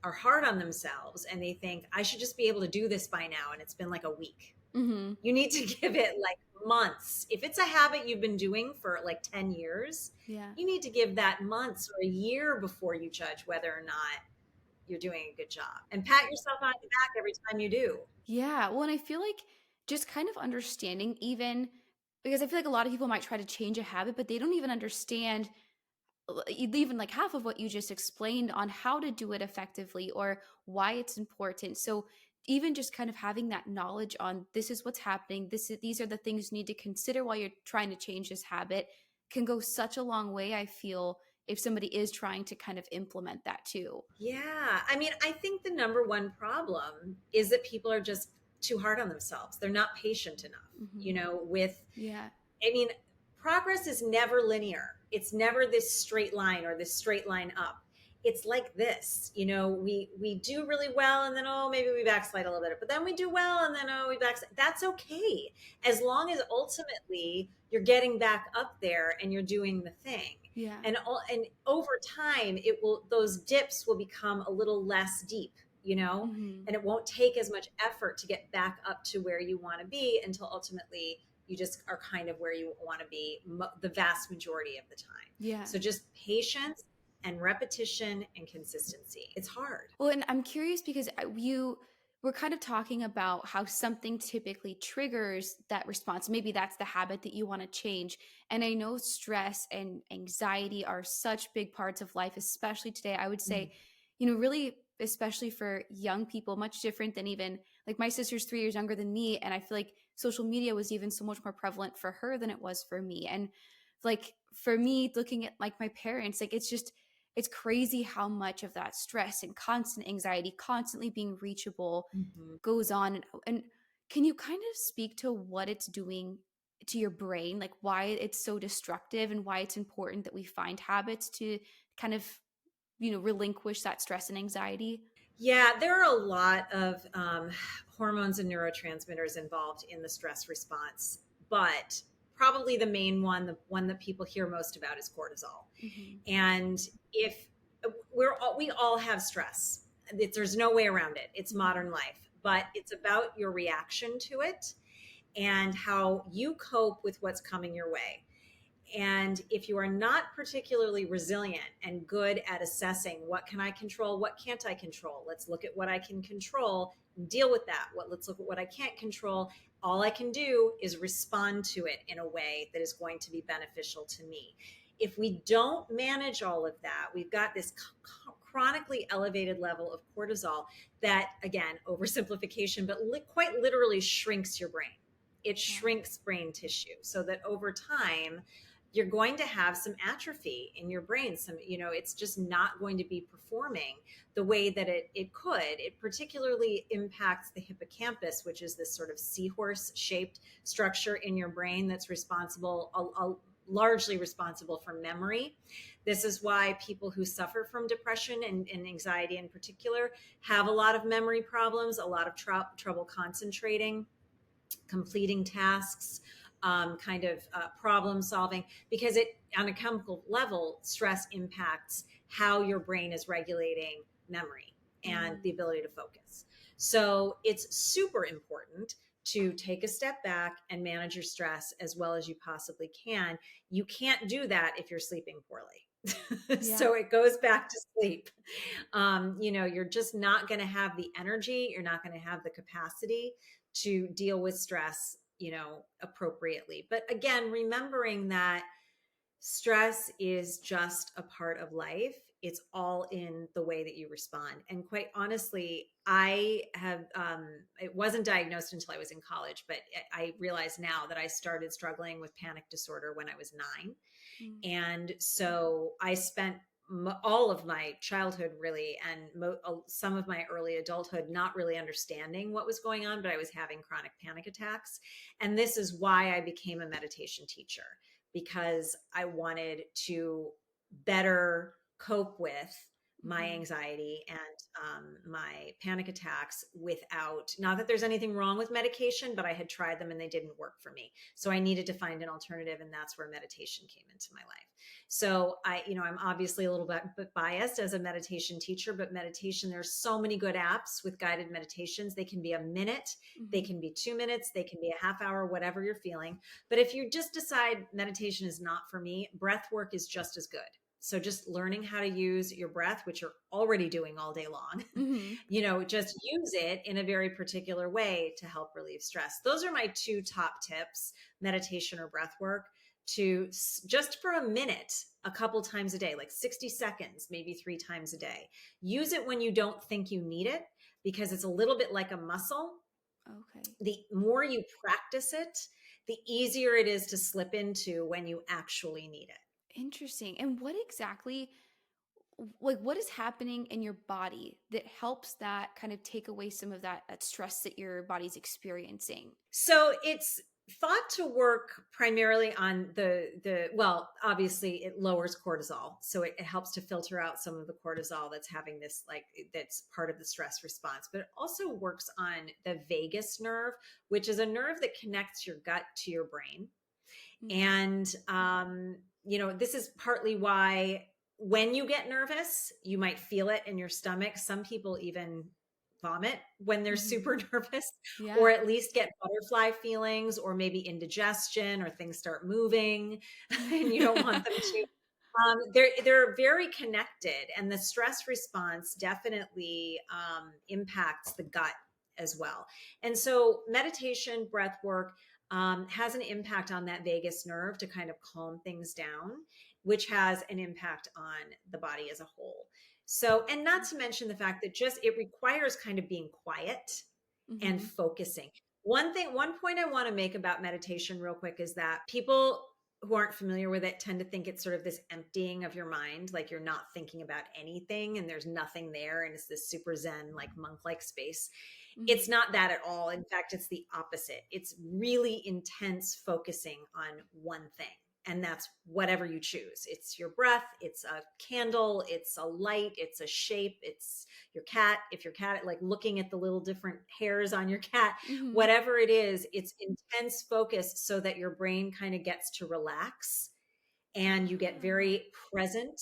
are hard on themselves, and they think, I should just be able to do this by now, and it's been like a week. You need to give it like months. If it's a habit you've been doing for like 10 years, you need to give that months or a year before you judge whether or not you're doing a good job, and pat yourself on the back every time you do. Yeah. Well, and I feel like just kind of understanding, even because I feel like a lot of people might try to change a habit, but they don't even understand even like half of what you just explained on how to do it effectively or why it's important. So even just kind of having that knowledge on this is what's happening, these are the things you need to consider while you're trying to change this habit can go such a long way, I feel, if somebody is trying to kind of implement that too. Yeah. I mean, I think the number one problem is that people are just too hard on themselves. They're not patient enough, I mean, progress is never linear. It's never this straight line or this straight line up. It's like this, we do really well, and then, maybe we backslide a little bit, but then we do well, and then, we backslide. That's okay. As long as ultimately you're getting back up there and you're doing the thing. Yeah. And over time, those dips will become a little less deep, and it won't take as much effort to get back up to where you want to be, until ultimately you just are kind of where you want to be the vast majority of the time. Yeah. So just patience and repetition and consistency. It's hard. Well, and I'm curious because we're kind of talking about how something typically triggers that response. Maybe that's the habit that you want to change. And I know stress and anxiety are such big parts of life, especially today. I would say, really, especially for young people, much different than even like my sister's 3 years younger than me. And I feel like social media was even so much more prevalent for her than it was for me. And like for me, looking at like my parents, like it's crazy how much of that stress and constant anxiety, constantly being reachable goes on. And can you kind of speak to what it's doing to your brain, like why it's so destructive and why it's important that we find habits to kind of, relinquish that stress and anxiety? Yeah, there are a lot of hormones and neurotransmitters involved in the stress response, but probably the main one, the one that people hear most about, is cortisol. Mm-hmm. And if we all have stress, there's no way around it. It's modern life, but it's about your reaction to it and how you cope with what's coming your way. And if you are not particularly resilient and good at assessing what can I control, what can't I control, let's look at what I can control and deal with that. Let's look at what I can't control. All I can do is respond to it in a way that is going to be beneficial to me. If we don't manage all of that, we've got this chronically elevated level of cortisol that, again, oversimplification, but quite literally shrinks your brain. It shrinks brain tissue so that over time, you're going to have some atrophy in your brain. It's just not going to be performing the way that it could. It particularly impacts the hippocampus, which is this sort of seahorse shaped structure in your brain that's largely responsible for memory. This is why people who suffer from depression and anxiety in particular have a lot of memory problems, a lot of trouble concentrating, completing tasks, problem solving, because on a chemical level, stress impacts how your brain is regulating memory and the ability to focus. So it's super important to take a step back and manage your stress as well as you possibly can. You can't do that if you're sleeping poorly. So it goes back to sleep. You're just not going to have the energy. You're not going to have the capacity to deal with stress, appropriately. But again, remembering that stress is just a part of life. It's all in the way that you respond. And quite honestly, it wasn't diagnosed until I was in college, but I realize now that I started struggling with panic disorder when I was 9. And so I spent all of my childhood really and some of my early adulthood not really understanding what was going on, but I was having chronic panic attacks. And this is why I became a meditation teacher, because I wanted to better cope with my anxiety and my panic attacks without, not that there's anything wrong with medication, but I had tried them and they didn't work for me. So I needed to find an alternative. And that's where meditation came into my life. So I'm obviously a little bit biased as a meditation teacher, but meditation, there's so many good apps with guided meditations. They can be a minute, they can be 2 minutes, they can be a half hour, whatever you're feeling. But if you just decide meditation is not for me, breath work is just as good. So just learning how to use your breath, which you're already doing all day long, just use it in a very particular way to help relieve stress. Those are my 2 top tips, meditation or breath work, to just for a minute, a couple times a day, like 60 seconds, maybe 3 times a day. Use it when you don't think you need it, because it's a little bit like a muscle. Okay. The more you practice it, the easier it is to slip into when you actually need it. Interesting. And what is happening in your body that helps that kind of take away some of that stress that your body's experiencing? So it's thought to work primarily on well, obviously it lowers cortisol. So it helps to filter out some of the cortisol that's having this, that's part of the stress response, but it also works on the vagus nerve, which is a nerve that connects your gut to your brain. And, this is partly why when you get nervous, you might feel it in your stomach. Some people even vomit when they're super nervous, or at least get butterfly feelings, or maybe indigestion, or things start moving and you don't want them to. They're very connected, and the stress response definitely impacts the gut as well. And so meditation, breath work, has an impact on that vagus nerve to kind of calm things down, which has an impact on the body as a whole. So, and not to mention the fact that it requires kind of being quiet and focusing. One point I want to make about meditation real quick is that people who aren't familiar with it tend to think it's sort of this emptying of your mind, like you're not thinking about anything and there's nothing there, and it's this super zen, like monk-like space. It's not that at all. In fact, it's the opposite. It's really intense focusing on one thing. And that's whatever you choose. It's your breath, it's a candle, it's a light, it's a shape, it's your cat. If your cat, like looking at the little different hairs on your cat, Mm-hmm. whatever it is, it's intense focus so that your brain kind of gets to relax and you get Oh, very present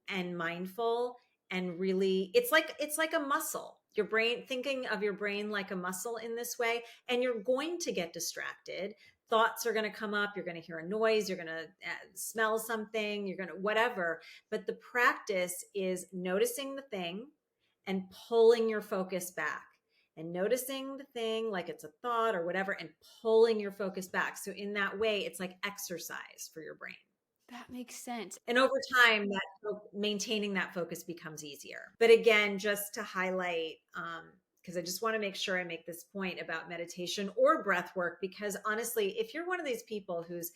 and mindful, and really it's like a muscle. Your brain, thinking of your brain like a muscle in this way, and you're going to get distracted. Thoughts are going to come up, you're going to hear a noise, you're going to smell something, you're going to whatever. But the practice is noticing the thing and pulling your focus back, and noticing the thing like it's a thought or whatever, and pulling your focus back. So in that way, it's like exercise for your brain. that makes sense. And over time, that maintaining that focus becomes easier. But again, just to highlight, because I just want to make sure I make this point about meditation or breath work, because honestly, if you're one of these people who's,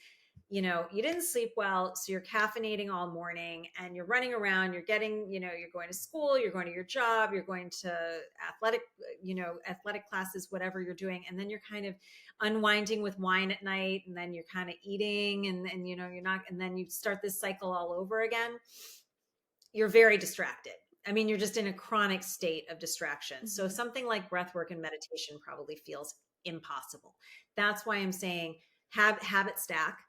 you didn't sleep well, so you're caffeinating all morning and you're running around, you're getting, you're going to school, you're going to your job, you're going to athletic, athletic classes, whatever you're doing. And then you're kind of unwinding with wine at night, and then you're kind of eating, and you're not, and then you start this cycle all over again. You're very distracted. I mean, you're just in a chronic state of distraction. So Mm-hmm. something like breath work and meditation probably feels impossible. That's why I'm saying habit stack,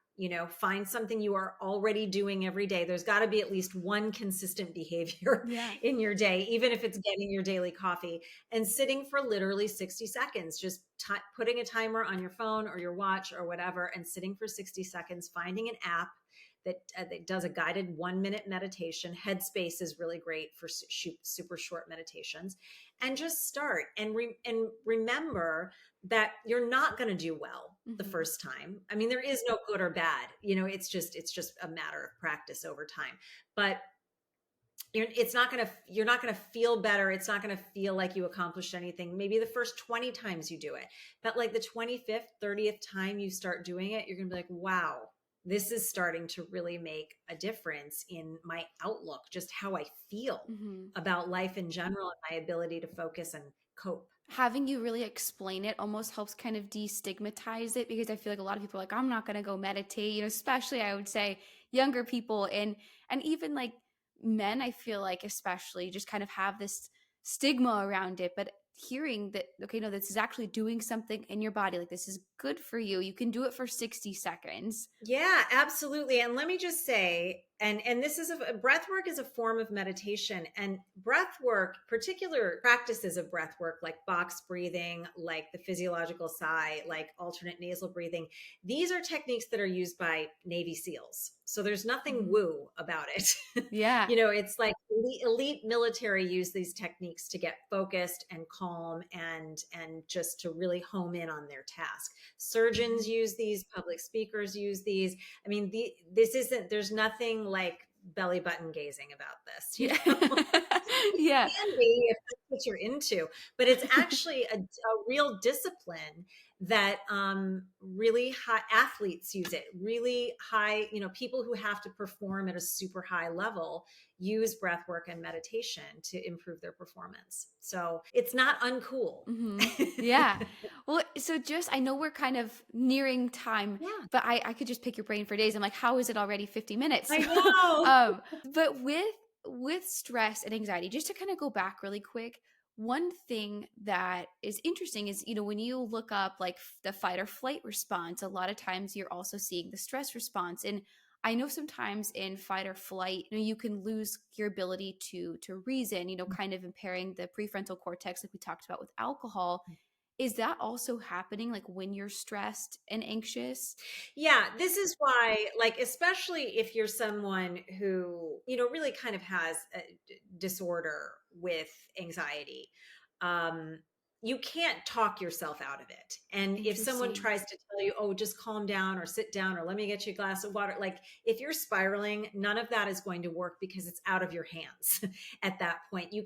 find something you are already doing every day. There's got to be at least one consistent behavior Yeah. in your day, even if it's getting your daily coffee and sitting for literally 60 seconds, just putting a timer on your phone or your watch or whatever, and sitting for 60 seconds, finding an app that does a guided 1 minute meditation. Headspace is really great for super short meditations, and just start and remember that you're not going to do well the Mm-hmm. first time. I mean, there is no good or bad. It's just a matter of practice over time. But you're not going to feel better. It's not going to feel like you accomplished anything. Maybe the first 20 times you do it, but like the 25th, 30th time you start doing it, you're going to be like, wow, this is starting to really make a difference in my outlook, just how I feel Mm-hmm. about life in general and my ability to focus and cope. Having you really explain it almost helps kind of destigmatize it, because I feel like a lot of people are like, I'm not going to go meditate, especially I would say younger people, and even like men, I feel like especially just kind of have this stigma around it. But hearing that, okay, no, this is actually doing something in your body, like this is good for you. You can do it for 60 seconds. Yeah, absolutely. And let me just say, and this is breath work is a form of meditation, and breath work, particular practices of breath work, like box breathing, like the physiological sigh, like alternate nasal breathing. These are techniques that are used by Navy SEALs. So there's nothing Mhm. woo about it. Yeah. It's like elite military use these techniques to get focused and calm, and just to really home in on their task. Surgeons Mhm. use these, public speakers use these. I mean, this isn't, there's nothing like belly button gazing about this, Yeah. It Yeah. can be if that's what you're into, but it's actually a real discipline that really high athletes use it. Really high, people who have to perform at a super high level use breath work and meditation to improve their performance. So it's not uncool. Hmm. Yeah. Well, so just I know we're kind of nearing time, Yeah, but I could just pick your brain for days. I'm like, how is it already 50 minutes? I know. But with stress and anxiety, just to kind of go back really quick, one thing that is interesting is, when you look up like the fight or flight response, a lot of times you're also seeing the stress response. And I know sometimes in fight or flight, you can lose your ability to reason, kind of impairing the prefrontal cortex, like we talked about with alcohol. Is that also happening like when you're stressed and anxious? Yeah, this is why, like, especially if you're someone who, really kind of has a disorder with anxiety, um, you can't talk yourself out of it. And if someone Interesting. tries to tell you, oh, just calm down or sit down or let me get you a glass of water, like if you're spiraling, none of that is going to work because it's out of your hands at that point. You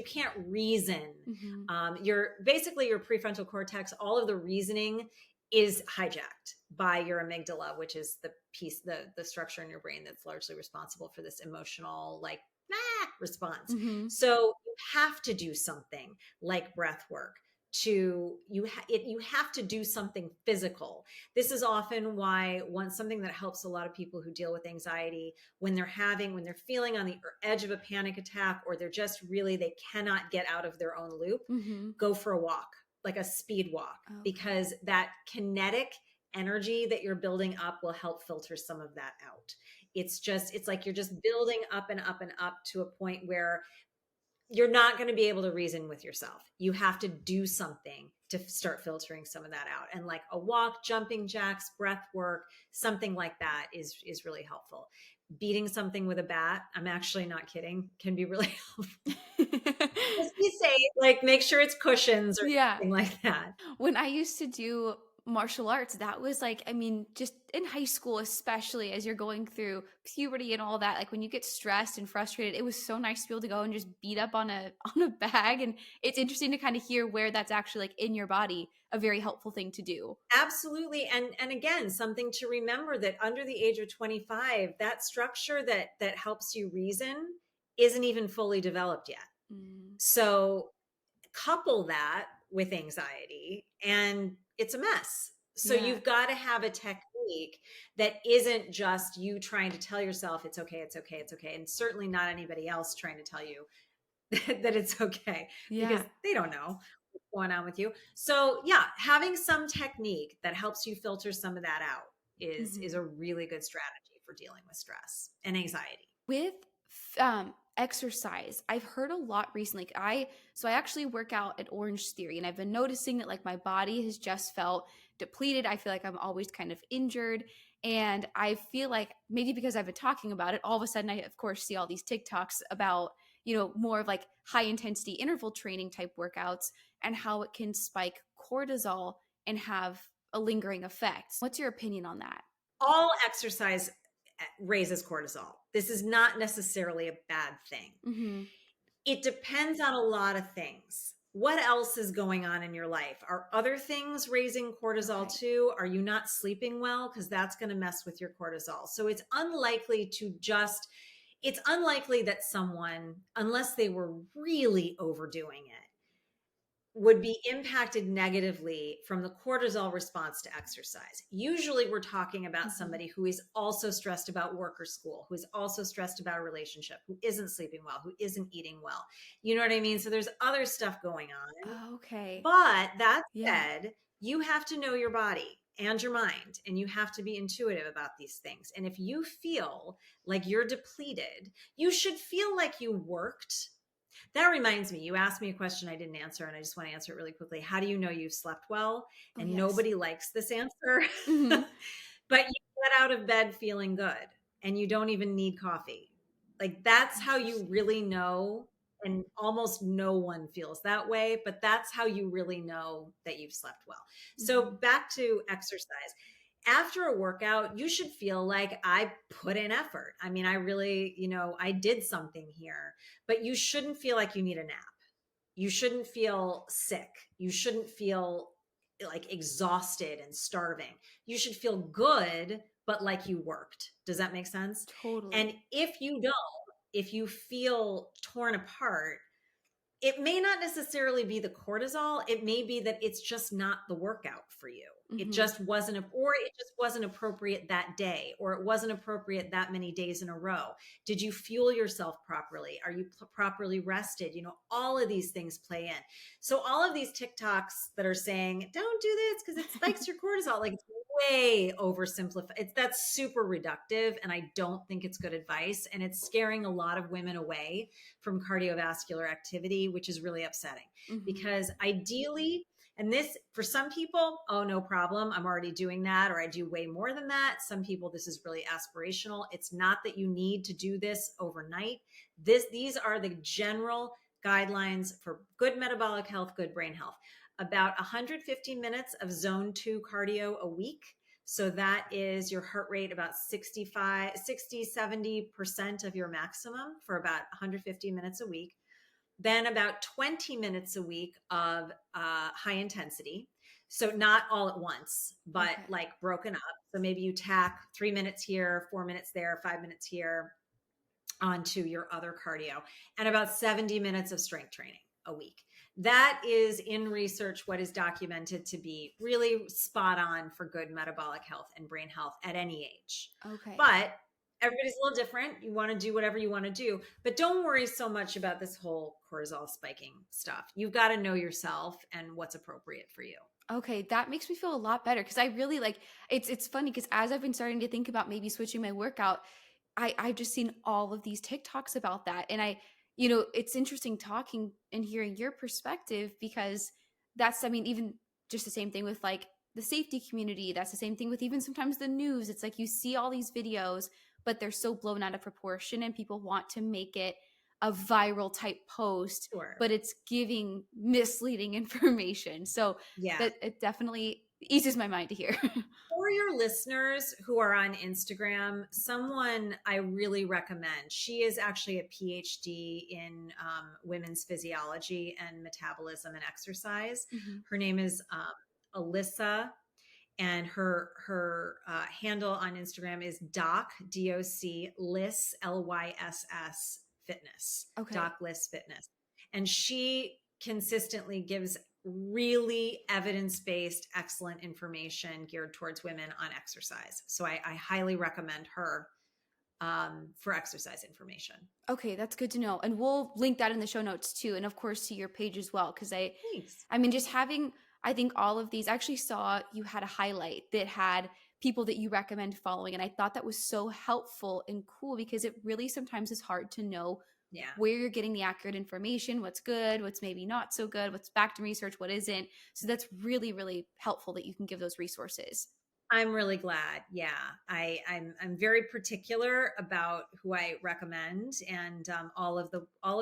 can't reason. Hmm. Your prefrontal cortex, all of the reasoning is hijacked by your amygdala, which is the structure in your brain that's largely responsible for this emotional, like, response. Hmm. So you have to do something like breath work, you have to do something physical. This is often why something that helps a lot of people who deal with anxiety when they're feeling on the edge of a panic attack, or they're just really, they cannot get out of their own loop, Mm-hmm. go for a walk, like a speed walk, Okay. because that kinetic energy that you're building up will help filter some of that out. It's like you're just building up and up and up to a point where you're not going to be able to reason with yourself. You have to do something to start filtering some of that out. And like a walk, jumping jacks, breath work, something like that is really helpful. Beating something with a bat, I'm actually not kidding, can be really helpful. Just be safe, like make sure it's cushions or Yeah. something like that. When I used to do martial arts, that was like, I mean, just in high school, especially as you're going through puberty and all that, like when you get stressed and frustrated, it was so nice to be able to go and just beat up on a on a bag. And it's interesting to kind of hear where that's actually like in your body, a very helpful thing to do. Absolutely. And again, something to remember, that under the age of 25, that structure that helps you reason isn't even fully developed yet. Mm. So couple that with anxiety and it's a mess. So Yeah. you've got to have a technique that isn't just you trying to tell yourself it's okay, it's okay, it's okay. And certainly not anybody else trying to tell you that it's okay, because Yeah. they don't know what's going on with you. So yeah, having some technique that helps you filter some of that out is Mhm. a really good strategy for dealing with stress and anxiety. With exercise, I've heard a lot recently. I actually work out at Orange Theory, and I've been noticing that like my body has just felt depleted. I feel like I'm always kind of injured, and I feel like maybe because I've been talking about it, all of a sudden I of course see all these TikToks about, more of like high intensity interval training type workouts and how it can spike cortisol and have a lingering effect. What's your opinion on that? All exercise raises cortisol. This is not necessarily a bad thing. Mm-hmm. It depends on a lot of things. What else is going on in your life? Are other things raising cortisol Okay. too? Are you not sleeping well? Because that's going to mess with your cortisol. So it's unlikely that someone, unless they were really overdoing it, would be impacted negatively from the cortisol response to exercise. Usually we're talking about Mm-hmm. somebody who is also stressed about work or school, who is also stressed about a relationship, who isn't sleeping well, who isn't eating well. You know what I mean? So there's other stuff going on. Okay. But that Yeah. said, you have to know your body and your mind, and you have to be intuitive about these things. And if you feel like you're depleted, you should feel like you worked. That reminds me, you asked me a question I didn't answer, and I just want to answer it really quickly. How do you know you've slept well? Oh, And yes. nobody likes this answer, Mhm. but you get out of bed feeling good and you don't even need coffee. Like that's how you Interesting. really know. And almost no one feels that way, but that's how you really know that you've slept well. So Mhm. back to exercise. After a workout, you should feel like I put in effort. I mean, I really, I did something here, but you shouldn't feel like you need a nap. You shouldn't feel sick. You shouldn't feel like exhausted and starving. You should feel good, but like you worked. Does that make sense? Totally. And if you feel torn apart, it may not necessarily be the cortisol. It may be that it's just not the workout for you. It Mhm. just wasn't, or it just wasn't appropriate that day, or it wasn't appropriate that many days in a row. Did you fuel yourself properly? Are you properly rested? All of these things play in. So all of these TikToks that are saying, don't do this because it spikes your cortisol, like it's way oversimplified. That's super reductive. And I don't think it's good advice. And it's scaring a lot of women away from cardiovascular activity, which is really upsetting Mhm. because ideally, and this for some people, oh, no problem, I'm already doing that, or I do way more than that. Some people, this is really aspirational. It's not that you need to do this overnight. These are the general guidelines for good metabolic health, good brain health. About 150 minutes of zone 2 cardio a week. So that is your heart rate about 70% of your maximum for about 150 minutes a week. Then about 20 minutes a week of high intensity. So not all at once, but Okay. like broken up. So maybe you tack 3 minutes here, 4 minutes there, 5 minutes here onto your other cardio, and about 70 minutes of strength training a week. That is in research what is documented to be really spot on for good metabolic health and brain health at any age. Okay. But everybody's a little different. You want to do whatever you want to do, but don't worry so much about this whole cortisol spiking stuff. You've got to know yourself and what's appropriate for you. Okay, that makes me feel a lot better because I really like it's funny because as I've been starting to think about maybe switching my workout, I've just seen all of these TikToks about that. And it's interesting talking and hearing your perspective because that's, I mean, even just the same thing with like the safety community. That's the same thing with even sometimes the news. It's like you see all these videos, but they're so blown out of proportion and people want to make it a viral type post, Sure. but it's giving misleading information. So Yeah. that it definitely eases my mind to hear. For your listeners who are on Instagram, someone I really recommend, she is actually a PhD in women's physiology and metabolism and exercise. Mhm. Her name is Alyssa, and her handle on Instagram is doc Liss Lyss fitness, Okay. doc Liss fitness, and she consistently gives really evidence-based excellent information geared towards women on exercise. So I highly recommend her for exercise information. Okay, that's good to know. And we'll link that in the show notes too. And of course to your page as well. Cause Thanks. I mean, just having, I think all of these, I actually saw you had a highlight that had people that you recommend following. And I thought that was so helpful and cool because it really sometimes is hard to know Yeah. where you're getting the accurate information, what's good, what's maybe not so good, what's backed in research, what isn't. So that's really, really helpful that you can give those resources. I'm really glad. Yeah, I'm very particular about who I recommend, and all of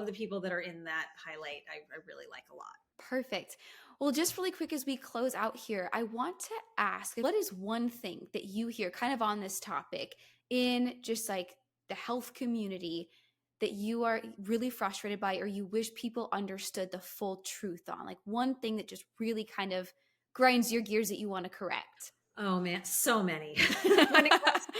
the people that are in that highlight, I really like a lot. Perfect. Well, just really quick as we close out here, I want to ask what is one thing that you hear kind of on this topic in just like the health community that you are really frustrated by or you wish people understood the full truth on? Like one thing that just really kind of grinds your gears that you want to correct. Oh man, so many. When it comes to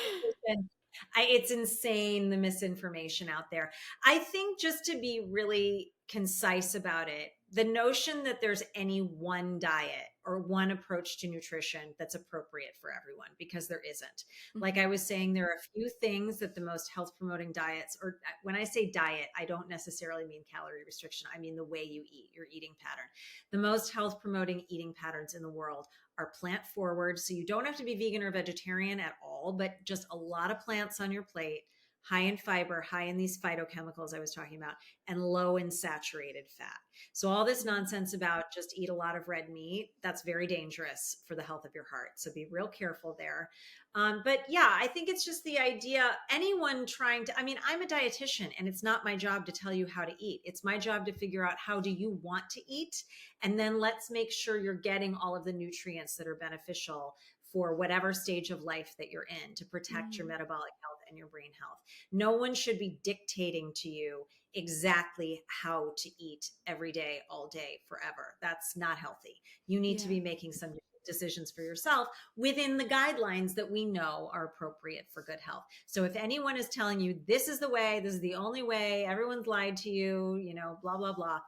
nutrition, it's insane the misinformation out there. I think just to be really concise about it, the notion that there's any one diet or one approach to nutrition that's appropriate for everyone, because there isn't. Like Mhm. I was saying, there are a few things that the most health promoting diets, or when I say diet, I don't necessarily mean calorie restriction. I mean the way you eat, your eating pattern. The most health promoting eating patterns in the world are plant forward. So you don't have to be vegan or vegetarian at all, but just a lot of plants on your plate, high in fiber, high in these phytochemicals I was talking about, and low in saturated fat. So all this nonsense about just eat a lot of red meat, that's very dangerous for the health of your heart. So be real careful there. But yeah, I think it's just the idea, anyone trying to, I mean, I'm a dietitian and it's not my job to tell you how to eat. It's my job to figure out how do you want to eat? And then let's make sure you're getting all of the nutrients that are beneficial for whatever stage of life that you're in to protect your Mm. metabolic health and your brain health. No one should be dictating to you exactly how to eat every day, all day, forever. That's not healthy. You need to Yeah. be making some decisions for yourself within the guidelines that we know are appropriate for good health. So if anyone is telling you this is the way, this is the only way, everyone's lied to you, blah, blah, blah.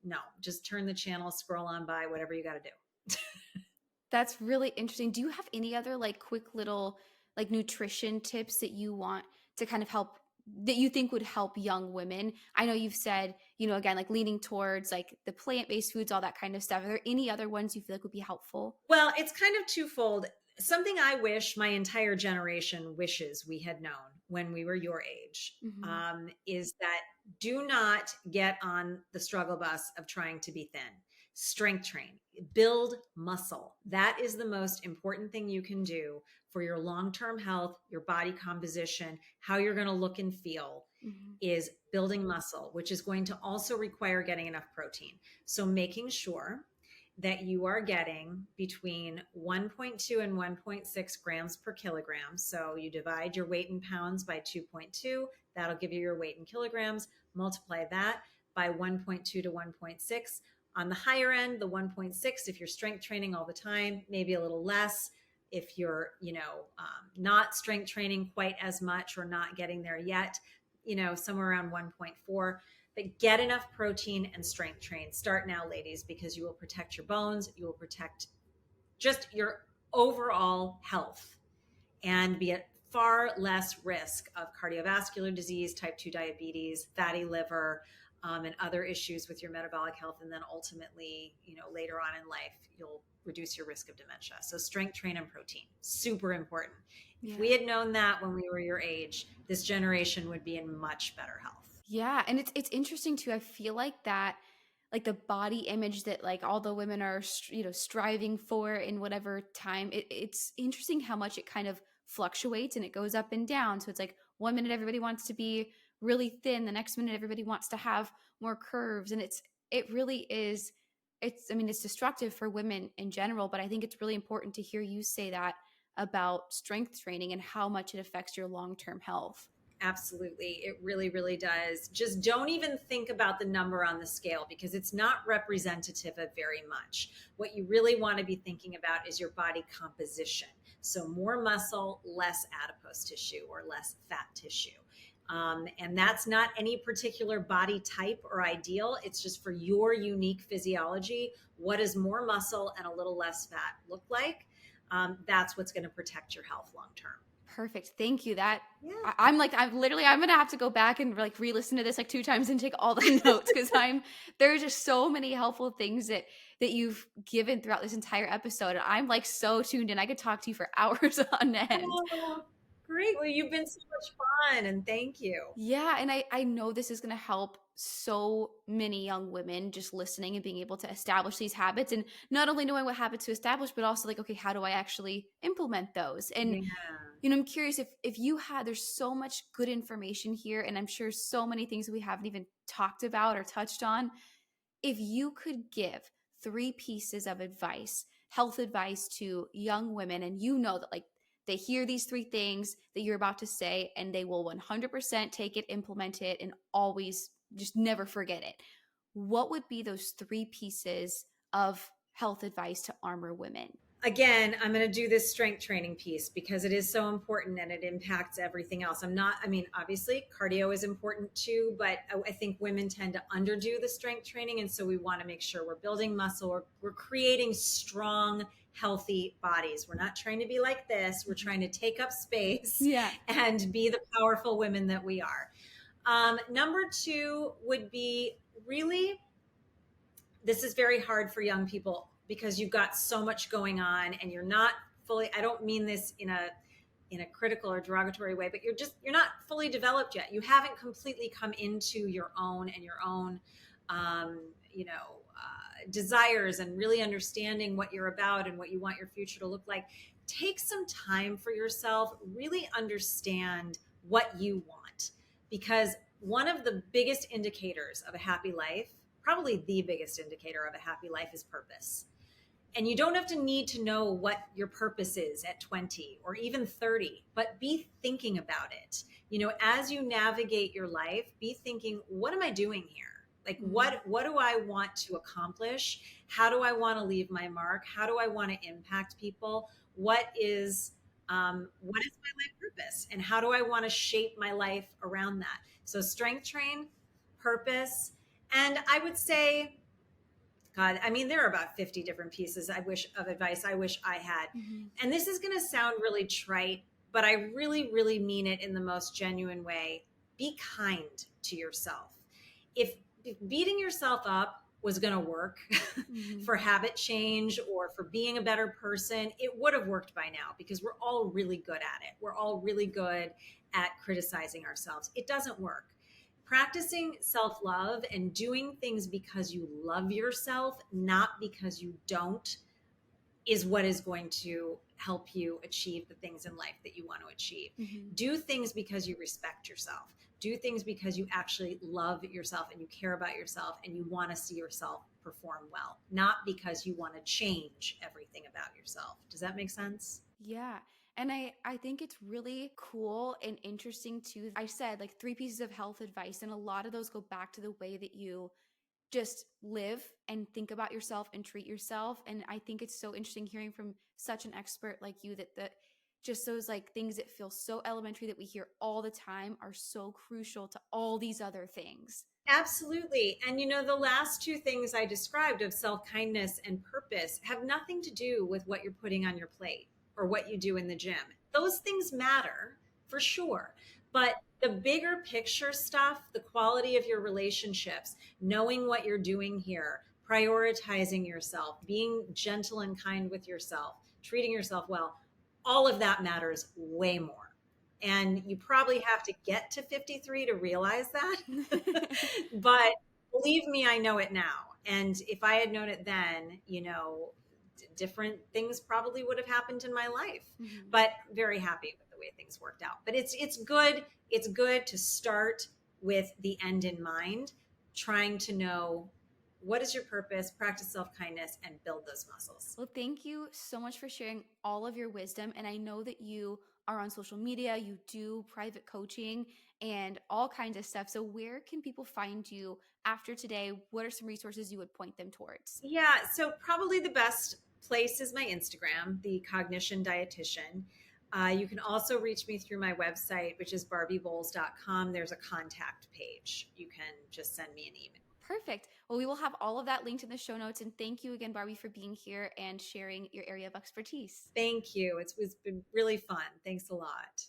No, just turn the channel, scroll on by, whatever you got to do. That's really interesting. Do you have any other like quick little like nutrition tips that you want to kind of help that you think would help young women? I know you've said, again, like leaning towards like the plant-based foods, all that kind of stuff. Are there any other ones you feel like would be helpful? Well, it's kind of twofold. Something I wish my entire generation wishes we had known when we were your age Hmm. is that do not get on the struggle bus of trying to be thin. Strength train, build muscle. That is the most important thing you can do for your long term health, your body composition, how you're going to look and feel. Hmm. Is building muscle, which is going to also require getting enough protein. So, making sure that you are getting between 1.2 and 1.6 grams per kilogram. So you divide your weight in pounds by 2.2, that'll give you your weight in kilograms. Multiply that by 1.2 to 1.6. On the higher end, the 1.6, if you're strength training all the time, maybe a little less. If you're, not strength training quite as much or not getting there yet, somewhere around 1.4. But get enough protein and strength train. Start now, ladies, because you will protect your bones. You will protect just your overall health and be at far less risk of cardiovascular disease, type 2 diabetes, fatty liver, and other issues with your metabolic health. And then ultimately, later on in life, you'll reduce your risk of dementia. So strength train and protein, super important. Yeah. If we had known that when we were your age, this generation would be in much better health. Yeah, and it's interesting too. I feel like that, like the body image that like all the women are striving for in whatever time. It's interesting how much it kind of fluctuates and it goes up and down. So it's like one minute everybody wants to be really thin, the next minute everybody wants to have more curves, and it really is. It's, I mean, it's destructive for women in general, but I think it's really important to hear you say that about strength training and how much it affects your long-term health. Absolutely. It really, really does. Just don't even think about the number on the scale because it's not representative of very much. What you really want to be thinking about is your body composition. So, more muscle, less adipose tissue or less fat tissue. And that's not any particular body type or ideal. It's just for your unique physiology. What does more muscle and a little less fat look like? That's what's going to protect your health long term. Perfect. Thank you. That Yeah. I'm like, I'm gonna have to go back and like re-listen to this like 2 times and take all the notes because there's just so many helpful things that you've given throughout this entire episode. And I'm like so tuned in. I could talk to you for hours on end. Oh, great. Well, you've been so much fun and thank you. Yeah, and I know this is going to help so many young women just listening and being able to establish these habits, and not only knowing what habits to establish, but also like, okay, how do I actually implement those? And Yeah. I'm curious if you had, there's so much good information here, and I'm sure so many things that we haven't even talked about or touched on. If you could give 3 pieces of advice, health advice to young women, and you know that like they hear these 3 things that you're about to say, and they will 100% take it, implement it, and always just never forget it. What would be those 3 pieces of health advice to armor women? Again, I'm going to do this strength training piece because it is so important and it impacts everything else. Obviously, cardio is important too, but I think women tend to underdo the strength training. And so we want to make sure we're building muscle, we're creating strong, healthy bodies. We're not trying to be like this, we're trying to take up space and be the powerful women that we are. Number 2 would be really, this is very hard for young people because you've got so much going on and you're not fully, I don't mean this in a critical or derogatory way, but you're not fully developed yet. You haven't completely come into your own and your own desires and really understanding what you're about and what you want your future to look like. Take some time for yourself, really understand what you want, because one of the biggest indicators of a happy life, probably the biggest indicator of a happy life, is purpose. And you don't have to need to know what your purpose is at 20 or even 30, but be thinking about it. As you navigate your life, be thinking, what am I doing here? Like, what do I want to accomplish? How do I want to leave my mark? How do I want to impact people? What is my life purpose? And how do I want to shape my life around that? So strength train, purpose. And I would say, God, there are about 50 different pieces of advice I wish I had. Mm-hmm. And this is going to sound really trite, but I really, really mean it in the most genuine way. Be kind to yourself. If beating yourself up was going to work for habit change or for being a better person, it would have worked by now because we're all really good at it. We're all really good at criticizing ourselves. It doesn't work. Practicing self-love and doing things because you love yourself, not because you don't, is what is going to help you achieve the things in life that you want to achieve. Do things because you respect yourself. Do things because you actually love yourself and you care about yourself and you want to see yourself perform well, not because you want to change everything about yourself. Does that make sense? Yeah. And I think it's really cool and interesting too. I said like 3 pieces of health advice, and a lot of those go back to the way that you just live and think about yourself and treat yourself. And I think it's so interesting hearing from such an expert like you that just those like things that feel so elementary that we hear all the time are so crucial to all these other things. Absolutely. And the last two things I described of self kindness and purpose have nothing to do with what you're putting on your plate or what you do in the gym. Those things matter for sure. But the bigger picture stuff, the quality of your relationships, knowing what you're doing here, prioritizing yourself, being gentle and kind with yourself, treating yourself well, all of that matters way more. And you probably have to get to 53 to realize that. But believe me, I know it now. And if I had known it then, different things probably would have happened in my life. Mhm. But very happy with the way things worked out. But it's good. It's good to start with the end in mind, trying to know what is your purpose, practice self-kindness, and build those muscles. Well, thank you so much for sharing all of your wisdom. And I know that you are on social media, you do private coaching and all kinds of stuff. So, where can people find you after today? What are some resources you would point them towards? Yeah, so probably the best place is my Instagram, the Cognition Dietitian. You can also reach me through my website, which is barbieboules.com. There's a contact page. You can just send me an email. Perfect. Well, we will have all of that linked in the show notes. And thank you again, Barbie, for being here and sharing your area of expertise. Thank you. It's been really fun. Thanks a lot.